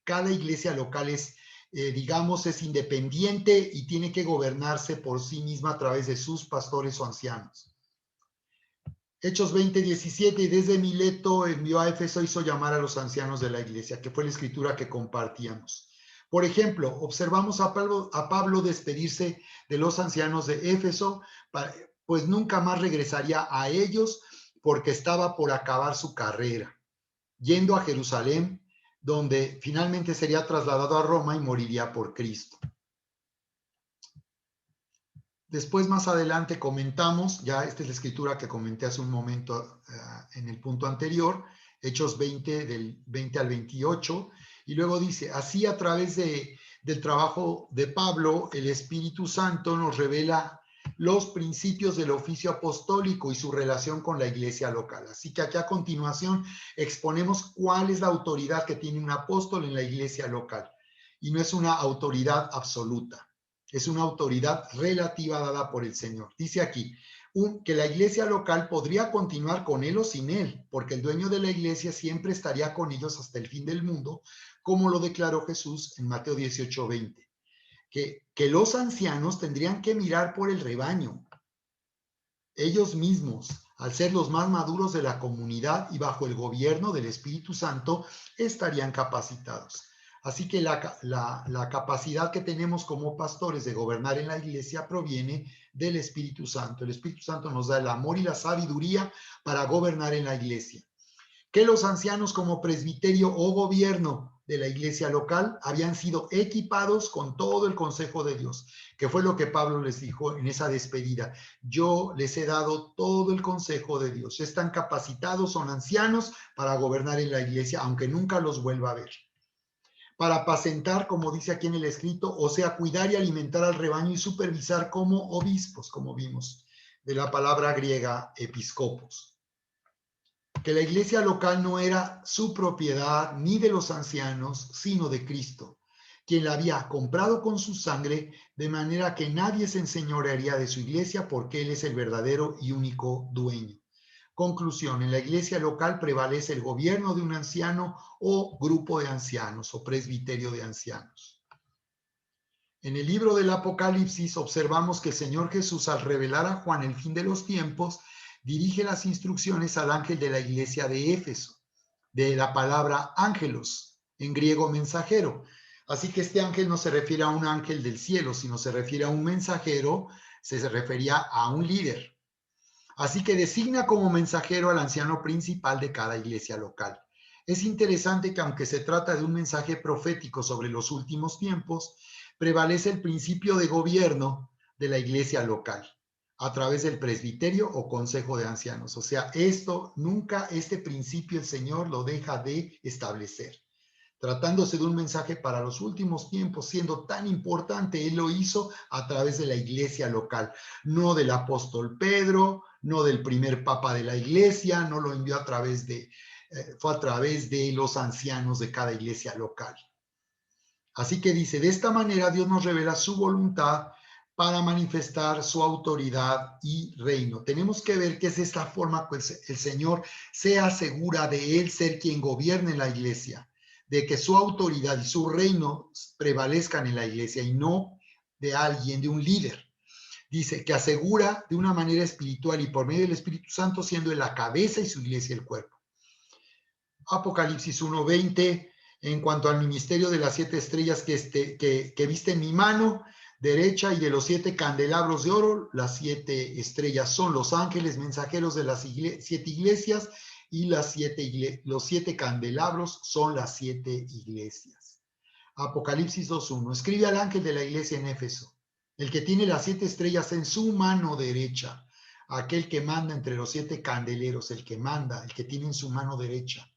Cada iglesia local es digamos, es independiente y tiene que gobernarse por sí misma a través de sus pastores o ancianos. Hechos 20:17, y desde Mileto envió a Éfeso, hizo llamar a los ancianos de la iglesia, que fue la escritura que compartíamos. Por ejemplo, observamos a Pablo despedirse de los ancianos de Éfeso, pues nunca más regresaría a ellos porque estaba por acabar su carrera, yendo a Jerusalén, donde finalmente sería trasladado a Roma y moriría por Cristo. Después, más adelante, comentamos, ya esta es la escritura que comenté hace un momento en el punto anterior, Hechos 20, del 20 al 28, y luego dice, así a través del trabajo de Pablo, el Espíritu Santo nos revela los principios del oficio apostólico y su relación con la iglesia local. Así que aquí a continuación exponemos cuál es la autoridad que tiene un apóstol en la iglesia local. Y no es una autoridad absoluta, es una autoridad relativa dada por el Señor. Dice aquí que la iglesia local podría continuar con él o sin él, porque el dueño de la iglesia siempre estaría con ellos hasta el fin del mundo, como lo declaró Jesús en Mateo 18:20. Que los ancianos tendrían que mirar por el rebaño, ellos mismos, al ser los más maduros de la comunidad y bajo el gobierno del Espíritu Santo, estarían capacitados. Así que la capacidad que tenemos como pastores de gobernar en la iglesia proviene del Espíritu Santo. El Espíritu Santo nos da el amor y la sabiduría para gobernar en la iglesia. Que los ancianos como presbiterio o gobierno de la iglesia local habían sido equipados con todo el consejo de Dios, que fue lo que Pablo les dijo en esa despedida. Yo les he dado todo el consejo de Dios. Están capacitados, son ancianos para gobernar en la iglesia, aunque nunca los vuelva a ver. Para apacentar, como dice aquí en el escrito, o sea, cuidar y alimentar al rebaño y supervisar como obispos, como vimos, de la palabra griega episcopos. Que la iglesia local no era su propiedad ni de los ancianos, sino de Cristo, quien la había comprado con su sangre, de manera que nadie se enseñorearía de su iglesia porque Él es el verdadero y único dueño. Conclusión, en la iglesia local prevalece el gobierno de un anciano o grupo de ancianos o presbiterio de ancianos. En el libro del Apocalipsis observamos que el Señor Jesús, al revelar a Juan el fin de los tiempos, dirige las instrucciones al ángel de la iglesia de Éfeso, de la palabra ángelos, en griego mensajero. Así que este ángel no se refiere a un ángel del cielo, sino se refiere a un mensajero, se refería a un líder. Así que designa como mensajero al anciano principal de cada iglesia local. Es interesante que aunque se trata de un mensaje profético sobre los últimos tiempos, prevalece el principio de gobierno de la iglesia local a través del presbiterio o consejo de ancianos. O sea, este principio el Señor lo deja de establecer. Tratándose de un mensaje para los últimos tiempos, siendo tan importante, Él lo hizo a través de la iglesia local, no del apóstol Pedro, no del primer papa de la iglesia, no lo envió fue a través de los ancianos de cada iglesia local. Así que dice, de esta manera Dios nos revela su voluntad para manifestar su autoridad y reino. Tenemos que ver que es esta forma que el Señor se asegura de Él ser quien gobierne en la iglesia, de que su autoridad y su reino prevalezcan en la iglesia y no de alguien, de un líder. Dice que asegura de una manera espiritual y por medio del Espíritu Santo, siendo en la cabeza y su iglesia el cuerpo. Apocalipsis 1:20, en cuanto al ministerio de las 7 estrellas que viste en mi mano derecha y de los 7 candelabros de oro, las 7 estrellas son los ángeles mensajeros de las 7 iglesias y los 7 candelabros son las 7 iglesias. Apocalipsis 2:1, escribe al ángel de la iglesia en Éfeso, el que tiene las 7 estrellas en su mano derecha, aquel que manda entre los 7 candeleros, el que manda, el que tiene en su mano derecha.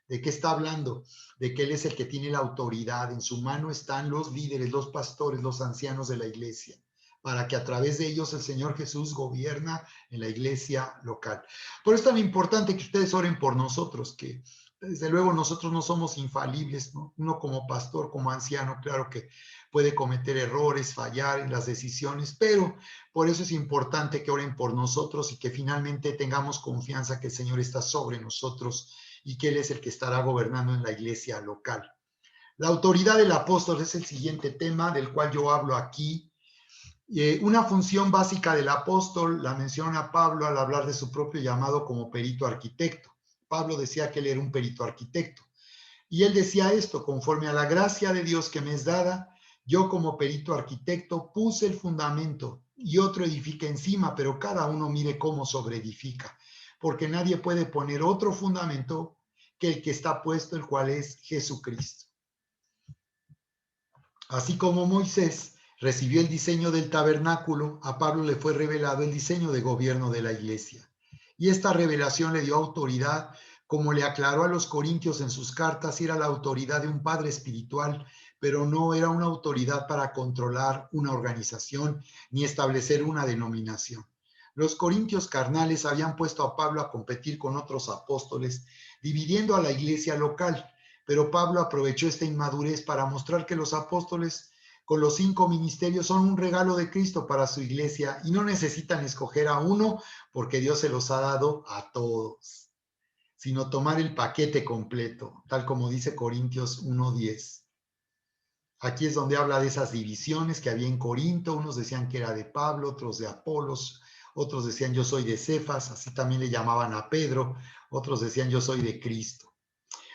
¿De qué está hablando? De que Él es el que tiene la autoridad. En su mano están los líderes, los pastores, los ancianos de la iglesia, para que a través de ellos el Señor Jesús gobierna en la iglesia local. Por eso es tan importante que ustedes oren por nosotros, que desde luego nosotros no somos infalibles, ¿no? Uno como pastor, como anciano, claro que puede cometer errores, fallar en las decisiones, pero por eso es importante que oren por nosotros y que finalmente tengamos confianza que el Señor está sobre nosotros y que Él es el que estará gobernando en la iglesia local. La autoridad del apóstol es el siguiente tema del cual yo hablo aquí. Una función básica del apóstol la menciona Pablo al hablar de su propio llamado como perito arquitecto. Pablo decía que él era un perito arquitecto. Y él decía esto: conforme a la gracia de Dios que me es dada, yo como perito arquitecto puse el fundamento y otro edifica encima, pero cada uno mire cómo sobreedifica, porque nadie puede poner otro fundamento que el que está puesto, el cual es Jesucristo. Así como Moisés recibió el diseño del tabernáculo, a Pablo le fue revelado el diseño de gobierno de la iglesia. Y esta revelación le dio autoridad, como le aclaró a los corintios en sus cartas, era la autoridad de un padre espiritual, pero no era una autoridad para controlar una organización ni establecer una denominación. Los corintios carnales habían puesto a Pablo a competir con otros apóstoles, dividiendo a la iglesia local. Pero Pablo aprovechó esta inmadurez para mostrar que los apóstoles con los 5 ministerios son un regalo de Cristo para su iglesia y no necesitan escoger a uno porque Dios se los ha dado a todos, sino tomar el paquete completo, tal como dice Corintios 1:10. Aquí es donde habla de esas divisiones que había en Corinto. Unos decían que era de Pablo, otros de Apolos, otros decían yo soy de Cefas, así también le llamaban a Pedro, otros decían yo soy de Cristo.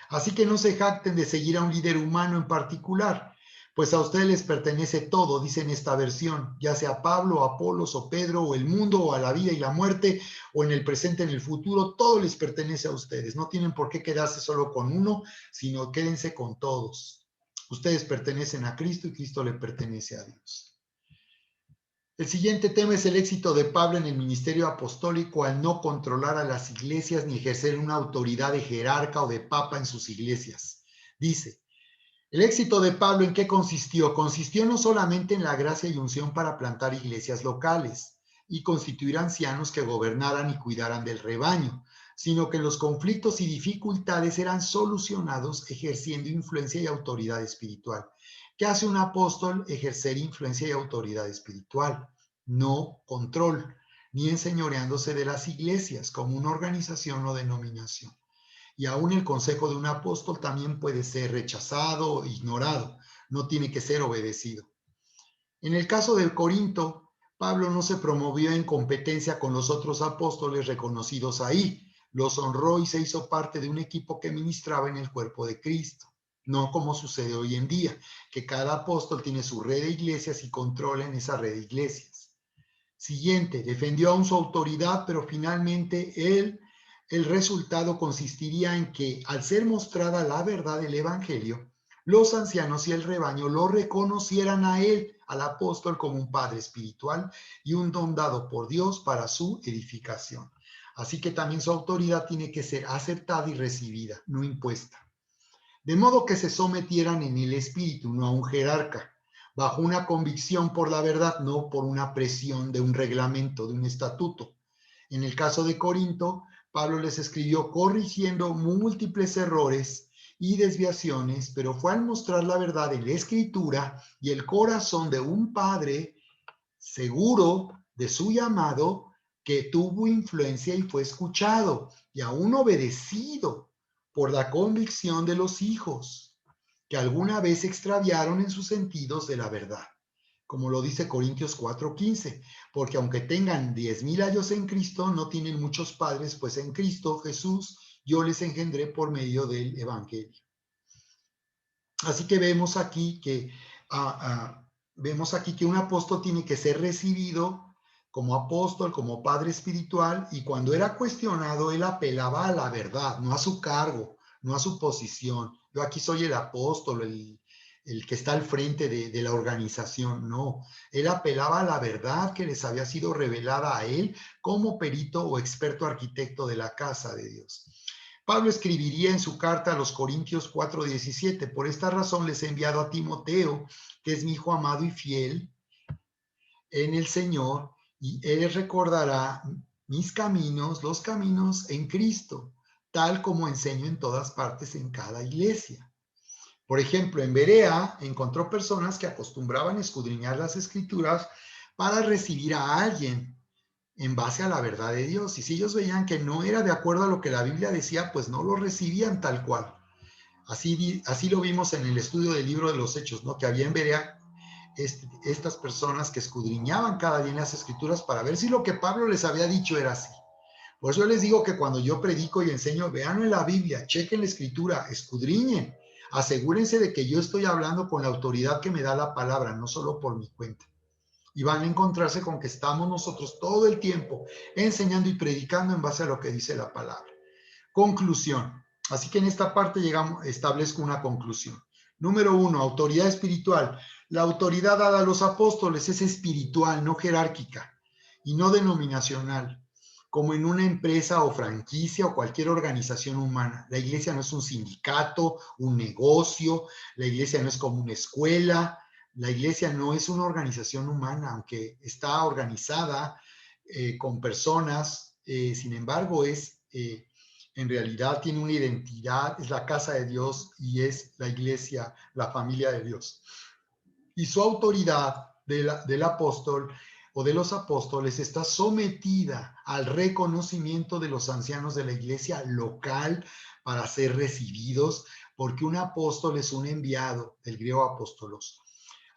Así que no se jacten de seguir a un líder humano en particular, pues a ustedes les pertenece todo, dice en esta versión, ya sea Pablo, Apolos o Pedro, o el mundo, o a la vida y la muerte, o en el presente, en el futuro, todo les pertenece a ustedes. No tienen por qué quedarse solo con uno, sino quédense con todos. Ustedes pertenecen a Cristo y Cristo le pertenece a Dios. El siguiente tema es el éxito de Pablo en el ministerio apostólico al no controlar a las iglesias ni ejercer una autoridad de jerarca o de papa en sus iglesias. Dice, el éxito de Pablo, ¿en qué consistió? Consistió no solamente en la gracia y unción para plantar iglesias locales y constituir ancianos que gobernaran y cuidaran del rebaño, sino que los conflictos y dificultades eran solucionados ejerciendo influencia y autoridad espiritual. ¿Qué hace un apóstol? Ejercer influencia y autoridad espiritual, no control, ni enseñoreándose de las iglesias como una organización o denominación. Y aún el consejo de un apóstol también puede ser rechazado o ignorado, no tiene que ser obedecido. En el caso de Corinto, Pablo no se promovió en competencia con los otros apóstoles reconocidos ahí, los honró y se hizo parte de un equipo que ministraba en el cuerpo de Cristo. No como sucede hoy en día, que cada apóstol tiene su red de iglesias y controla en esa red de iglesias. Siguiente, defendió aún su autoridad, pero finalmente el resultado consistiría en que, al ser mostrada la verdad del evangelio, los ancianos y el rebaño lo reconocieran a él, al apóstol, como un padre espiritual y un don dado por Dios para su edificación. Así que también su autoridad tiene que ser aceptada y recibida, no impuesta. De modo que se sometieran en el espíritu, no a un jerarca, bajo una convicción por la verdad, no por una presión de un reglamento, de un estatuto. En el caso de Corinto, Pablo les escribió corrigiendo múltiples errores y desviaciones, pero fue al mostrar la verdad en la escritura y el corazón de un padre seguro de su llamado, que tuvo influencia y fue escuchado y aún obedecido por la convicción de los hijos que alguna vez se extraviaron en sus sentidos de la verdad. Como lo dice Corintios 4:15, porque aunque tengan 10,000 años en Cristo, no tienen muchos padres, pues en Cristo Jesús yo les engendré por medio del Evangelio. Así que vemos aquí que un apóstol tiene que ser recibido como apóstol, como padre espiritual, y cuando era cuestionado, él apelaba a la verdad, no a su cargo, no a su posición. Yo aquí soy el apóstol, el que está al frente de la organización. No, él apelaba a la verdad que les había sido revelada a él como perito o experto arquitecto de la casa de Dios. Pablo escribiría en su carta a los Corintios 4:17, por esta razón les he enviado a Timoteo, que es mi hijo amado y fiel en el Señor, y él les recordará mis caminos, los caminos en Cristo, tal como enseño en todas partes en cada iglesia. Por ejemplo, en Berea encontró personas que acostumbraban a escudriñar las escrituras para recibir a alguien en base a la verdad de Dios. Y si ellos veían que no era de acuerdo a lo que la Biblia decía, pues no lo recibían tal cual. Así lo vimos en el estudio del libro de los Hechos, ¿no? Que había en Berea estas personas que escudriñaban cada día en las escrituras para ver si lo que Pablo les había dicho era así. Por eso yo les digo que cuando yo predico y enseño, vean en la Biblia, chequen la escritura, escudriñen, asegúrense de que yo estoy hablando con la autoridad que me da la palabra, no solo por mi cuenta. Y van a encontrarse con que estamos nosotros todo el tiempo enseñando y predicando en base a lo que dice la palabra. Conclusión. Así que en esta parte establezco una conclusión. Número 1, autoridad espiritual. La autoridad dada a los apóstoles es espiritual, no jerárquica y no denominacional, como en una empresa o franquicia o cualquier organización humana. La iglesia no es un sindicato, un negocio, la iglesia no es como una escuela, la iglesia no es una organización humana, aunque está organizada con personas, sin embargo en realidad tiene una identidad, es la casa de Dios y es la iglesia, la familia de Dios. Y su autoridad del apóstol o de los apóstoles está sometida al reconocimiento de los ancianos de la iglesia local para ser recibidos, porque un apóstol es un enviado, del griego apóstolos.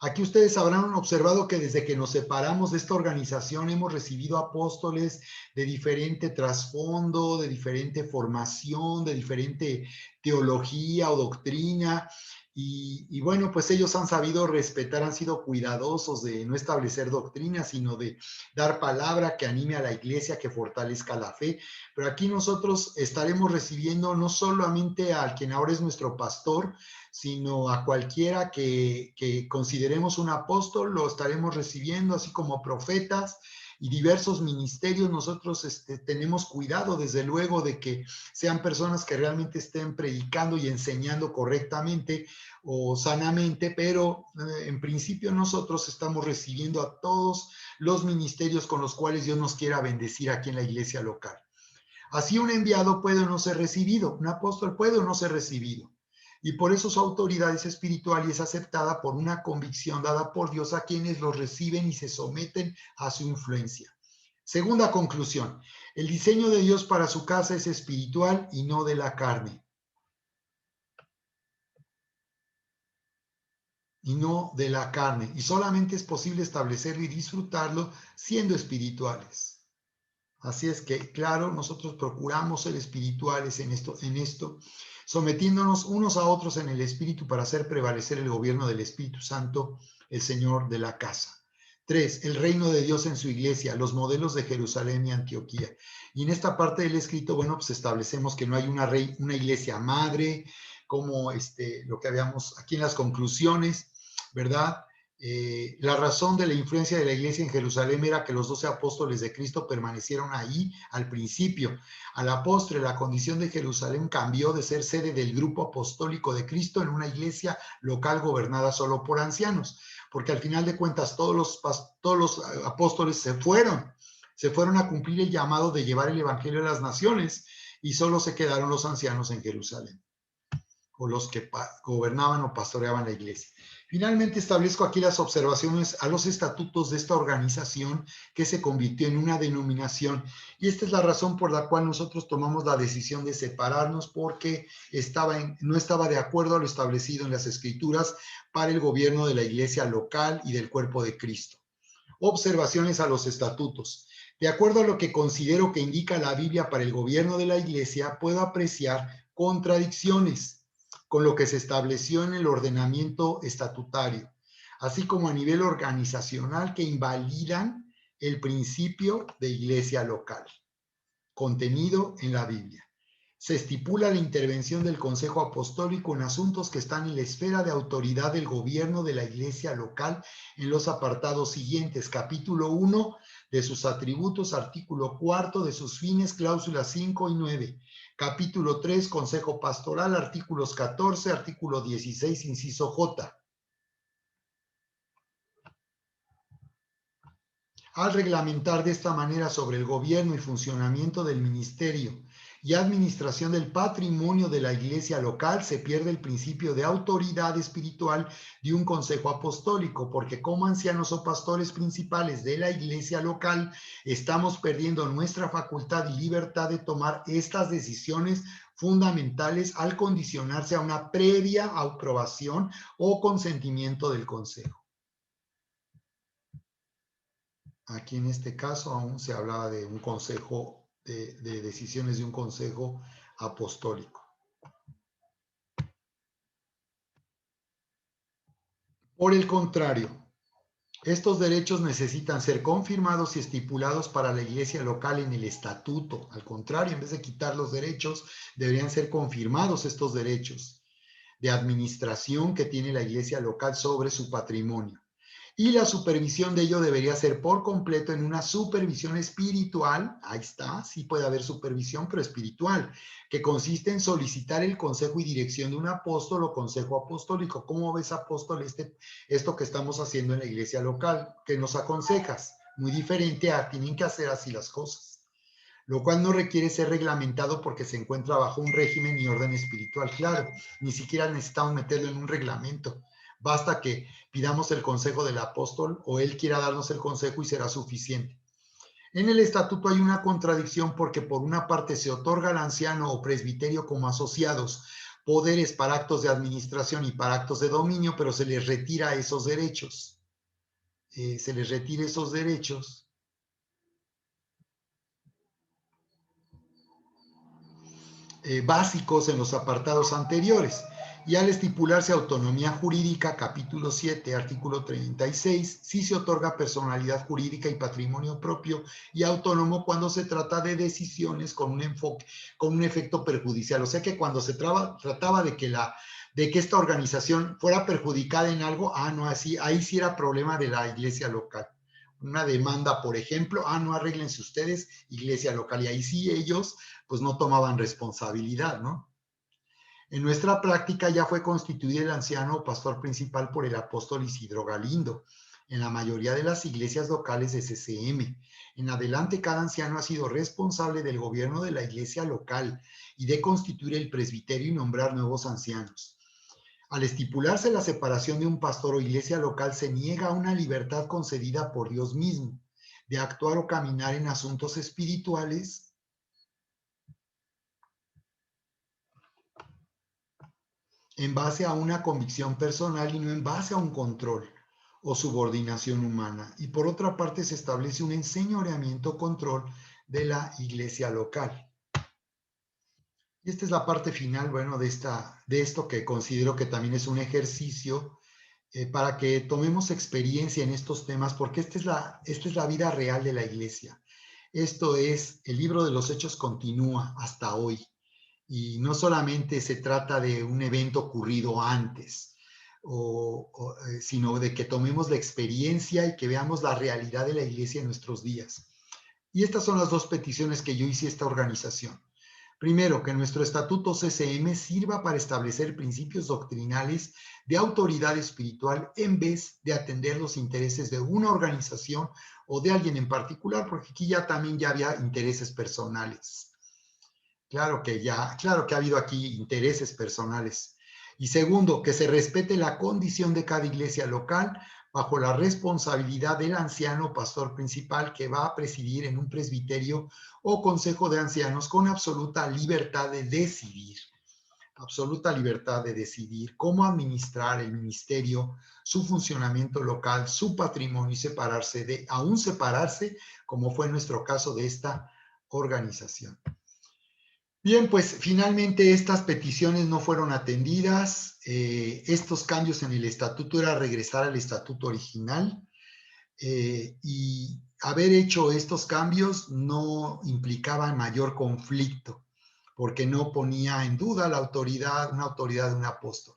Aquí ustedes habrán observado que desde que nos separamos de esta organización hemos recibido apóstoles de diferente trasfondo, de diferente formación, de diferente teología o doctrina. Y bueno, pues ellos han sabido respetar, han sido cuidadosos de no establecer doctrina, sino de dar palabra que anime a la iglesia, que fortalezca la fe. Pero aquí nosotros estaremos recibiendo no solamente al quien ahora es nuestro pastor, sino a cualquiera que consideremos un apóstol, lo estaremos recibiendo, así como profetas y diversos ministerios. Nosotros tenemos cuidado, desde luego, de que sean personas que realmente estén predicando y enseñando correctamente o sanamente, pero en principio nosotros estamos recibiendo a todos los ministerios con los cuales Dios nos quiera bendecir aquí en la iglesia local. Así un enviado puede o no ser recibido, un apóstol puede o no ser recibido. Y por eso su autoridad es espiritual y es aceptada por una convicción dada por Dios a quienes los reciben y se someten a su influencia. Segunda conclusión, el diseño de Dios para su casa es espiritual y no de la carne. Y no de la carne. Y solamente es posible establecerlo y disfrutarlo siendo espirituales. Así es que, claro, nosotros procuramos ser espirituales en esto, sometiéndonos unos a otros en el Espíritu para hacer prevalecer el gobierno del Espíritu Santo, el Señor de la casa. 3. El reino de Dios en su iglesia, los modelos de Jerusalén y Antioquía. Y en esta parte del escrito, bueno, pues establecemos que no hay una iglesia madre, como lo que habíamos aquí en las conclusiones, ¿verdad? La razón de la influencia de la iglesia en Jerusalén era que los 12 apóstoles de Cristo permanecieron ahí al principio. A la postre, la condición de Jerusalén cambió de ser sede del grupo apostólico de Cristo en una iglesia local gobernada solo por ancianos, porque al final de cuentas todos los apóstoles se fueron a cumplir el llamado de llevar el evangelio a las naciones y solo se quedaron los ancianos en Jerusalén, o los que gobernaban o pastoreaban la iglesia. Finalmente establezco aquí las observaciones a los estatutos de esta organización que se convirtió en una denominación, y esta es la razón por la cual nosotros tomamos la decisión de separarnos, porque no estaba de acuerdo a lo establecido en las Escrituras para el gobierno de la iglesia local y del cuerpo de Cristo. Observaciones a los estatutos. De acuerdo a lo que considero que indica la Biblia para el gobierno de la iglesia, puedo apreciar contradicciones con lo que se estableció en el ordenamiento estatutario, así como a nivel organizacional, que invalidan el principio de iglesia local, contenido en la Biblia. Se estipula la intervención del Consejo Apostólico en asuntos que están en la esfera de autoridad del gobierno de la iglesia local en los apartados siguientes: capítulo 1 de sus atributos, artículo 4 de sus fines, cláusulas 5 y 9. Capítulo 3, Consejo Pastoral, artículos 14, artículo 16, inciso J. Al reglamentar de esta manera sobre el gobierno y funcionamiento del ministerio y administración del patrimonio de la iglesia local, se pierde el principio de autoridad espiritual de un consejo apostólico, porque como ancianos o pastores principales de la iglesia local estamos perdiendo nuestra facultad y libertad de tomar estas decisiones fundamentales al condicionarse a una previa aprobación o consentimiento del consejo. Aquí en este caso aún se hablaba de un consejo, de decisiones de un consejo apostólico. Por el contrario, estos derechos necesitan ser confirmados y estipulados para la iglesia local en el estatuto. Al contrario, en vez de quitar los derechos, deberían ser confirmados estos derechos de administración que tiene la iglesia local sobre su patrimonio. Y la supervisión de ello debería ser por completo en una supervisión espiritual. Ahí está, sí puede haber supervisión, pero espiritual, que consiste en solicitar el consejo y dirección de un apóstol o consejo apostólico. ¿Cómo ves, apóstol, esto que estamos haciendo en la iglesia local? ¿Qué nos aconsejas? Muy diferente a tienen que hacer así las cosas, lo cual no requiere ser reglamentado porque se encuentra bajo un régimen y orden espiritual. Claro, ni siquiera necesitamos meterlo en un reglamento. Basta que pidamos el consejo del apóstol o él quiera darnos el consejo y será suficiente. En el estatuto hay una contradicción, porque por una parte se otorga al anciano o presbiterio como asociados poderes para actos de administración y para actos de dominio, pero se les retira esos derechos. Se les retira esos derechos básicos en los apartados anteriores. Y al estipularse autonomía jurídica, capítulo 7, artículo 36, sí se otorga personalidad jurídica y patrimonio propio y autónomo cuando se trata de decisiones con un enfoque, con un efecto perjudicial. O sea que cuando se trataba de que esta organización fuera perjudicada en algo, no, así, ahí sí era problema de la iglesia local. Una demanda, por ejemplo, no, arréglense ustedes, iglesia local, y ahí sí ellos pues no tomaban responsabilidad, ¿no? En nuestra práctica ya fue constituido el anciano o pastor principal por el apóstol Isidro Galindo en la mayoría de las iglesias locales de CCM. En adelante, cada anciano ha sido responsable del gobierno de la iglesia local y de constituir el presbiterio y nombrar nuevos ancianos. Al estipularse la separación de un pastor o iglesia local, se niega una libertad concedida por Dios mismo de actuar o caminar en asuntos espirituales en base a una convicción personal y no en base a un control o subordinación humana. Y por otra parte, se establece un enseñoreamiento control de la iglesia local. Y esta es la parte final, bueno, de esto que considero que también es un ejercicio para que tomemos experiencia en estos temas, porque esta es la vida real de la iglesia. Esto es, el libro de los Hechos continúa hasta hoy. Y no solamente se trata de un evento ocurrido antes, sino de que tomemos la experiencia y que veamos la realidad de la iglesia en nuestros días. Y estas son las dos peticiones que yo hice a esta organización. Primero, que nuestro estatuto CCM sirva para establecer principios doctrinales de autoridad espiritual en vez de atender los intereses de una organización o de alguien en particular, porque aquí también ya había intereses personales. Claro que ha habido aquí intereses personales. Y segundo, que se respete la condición de cada iglesia local bajo la responsabilidad del anciano pastor principal que va a presidir en un presbiterio o consejo de ancianos con absoluta libertad de decidir cómo administrar el ministerio, su funcionamiento local, su patrimonio y aún separarse, como fue nuestro caso de esta organización. Bien, pues finalmente estas peticiones no fueron atendidas. Estos cambios en el estatuto era regresar al estatuto original, y haber hecho estos cambios no implicaba mayor conflicto, porque no ponía en duda una autoridad de un apóstol.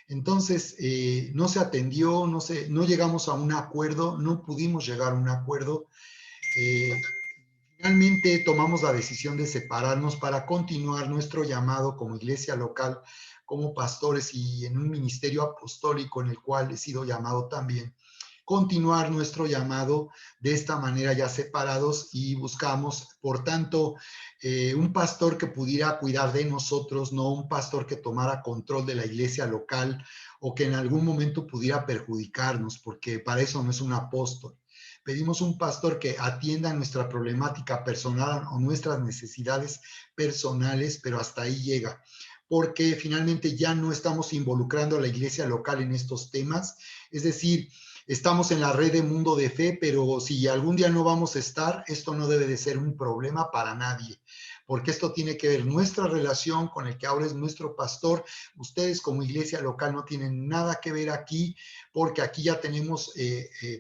Entonces, no se atendió, no llegamos a un acuerdo, no pudimos llegar a un acuerdo. Finalmente tomamos la decisión de separarnos para continuar nuestro llamado como iglesia local, como pastores y en un ministerio apostólico en el cual he sido llamado también. Continuar nuestro llamado de esta manera ya separados y buscamos, por tanto, un pastor que pudiera cuidar de nosotros, no un pastor que tomara control de la iglesia local o que en algún momento pudiera perjudicarnos, porque para eso no es un apóstol. Pedimos un pastor que atienda nuestra problemática personal o nuestras necesidades personales, pero hasta ahí llega, porque finalmente ya no estamos involucrando a la iglesia local en estos temas. Es decir, estamos en la red de Mundo de Fe, pero si algún día no vamos a estar, esto no debe de ser un problema para nadie, porque esto tiene que ver nuestra relación con el que ahora es nuestro pastor. Ustedes como iglesia local no tienen nada que ver aquí, porque aquí ya tenemos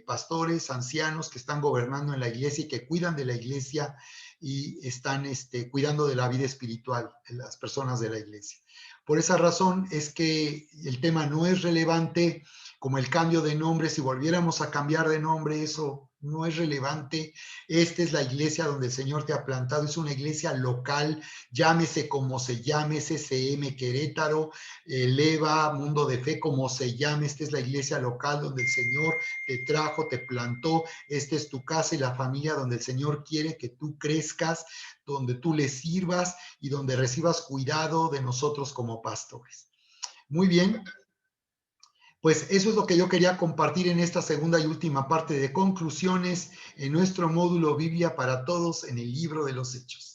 pastores, ancianos que están gobernando en la iglesia y que cuidan de la iglesia y están cuidando de la vida espiritual de las personas de la iglesia. Por esa razón es que el tema no es relevante, como el cambio de nombre. Si volviéramos a cambiar de nombre, eso no es relevante. Esta es la iglesia donde el Señor te ha plantado, es una iglesia local, llámese como se llame, CCM Querétaro, Leva, Mundo de Fe, como se llame. Esta es la iglesia local donde el Señor te trajo, te plantó. Esta es tu casa y la familia donde el Señor quiere que tú crezcas, donde tú le sirvas y donde recibas cuidado de nosotros como pastores. Muy bien. Pues eso es lo que yo quería compartir en esta segunda y última parte de conclusiones en nuestro módulo Biblia para Todos en el libro de los Hechos.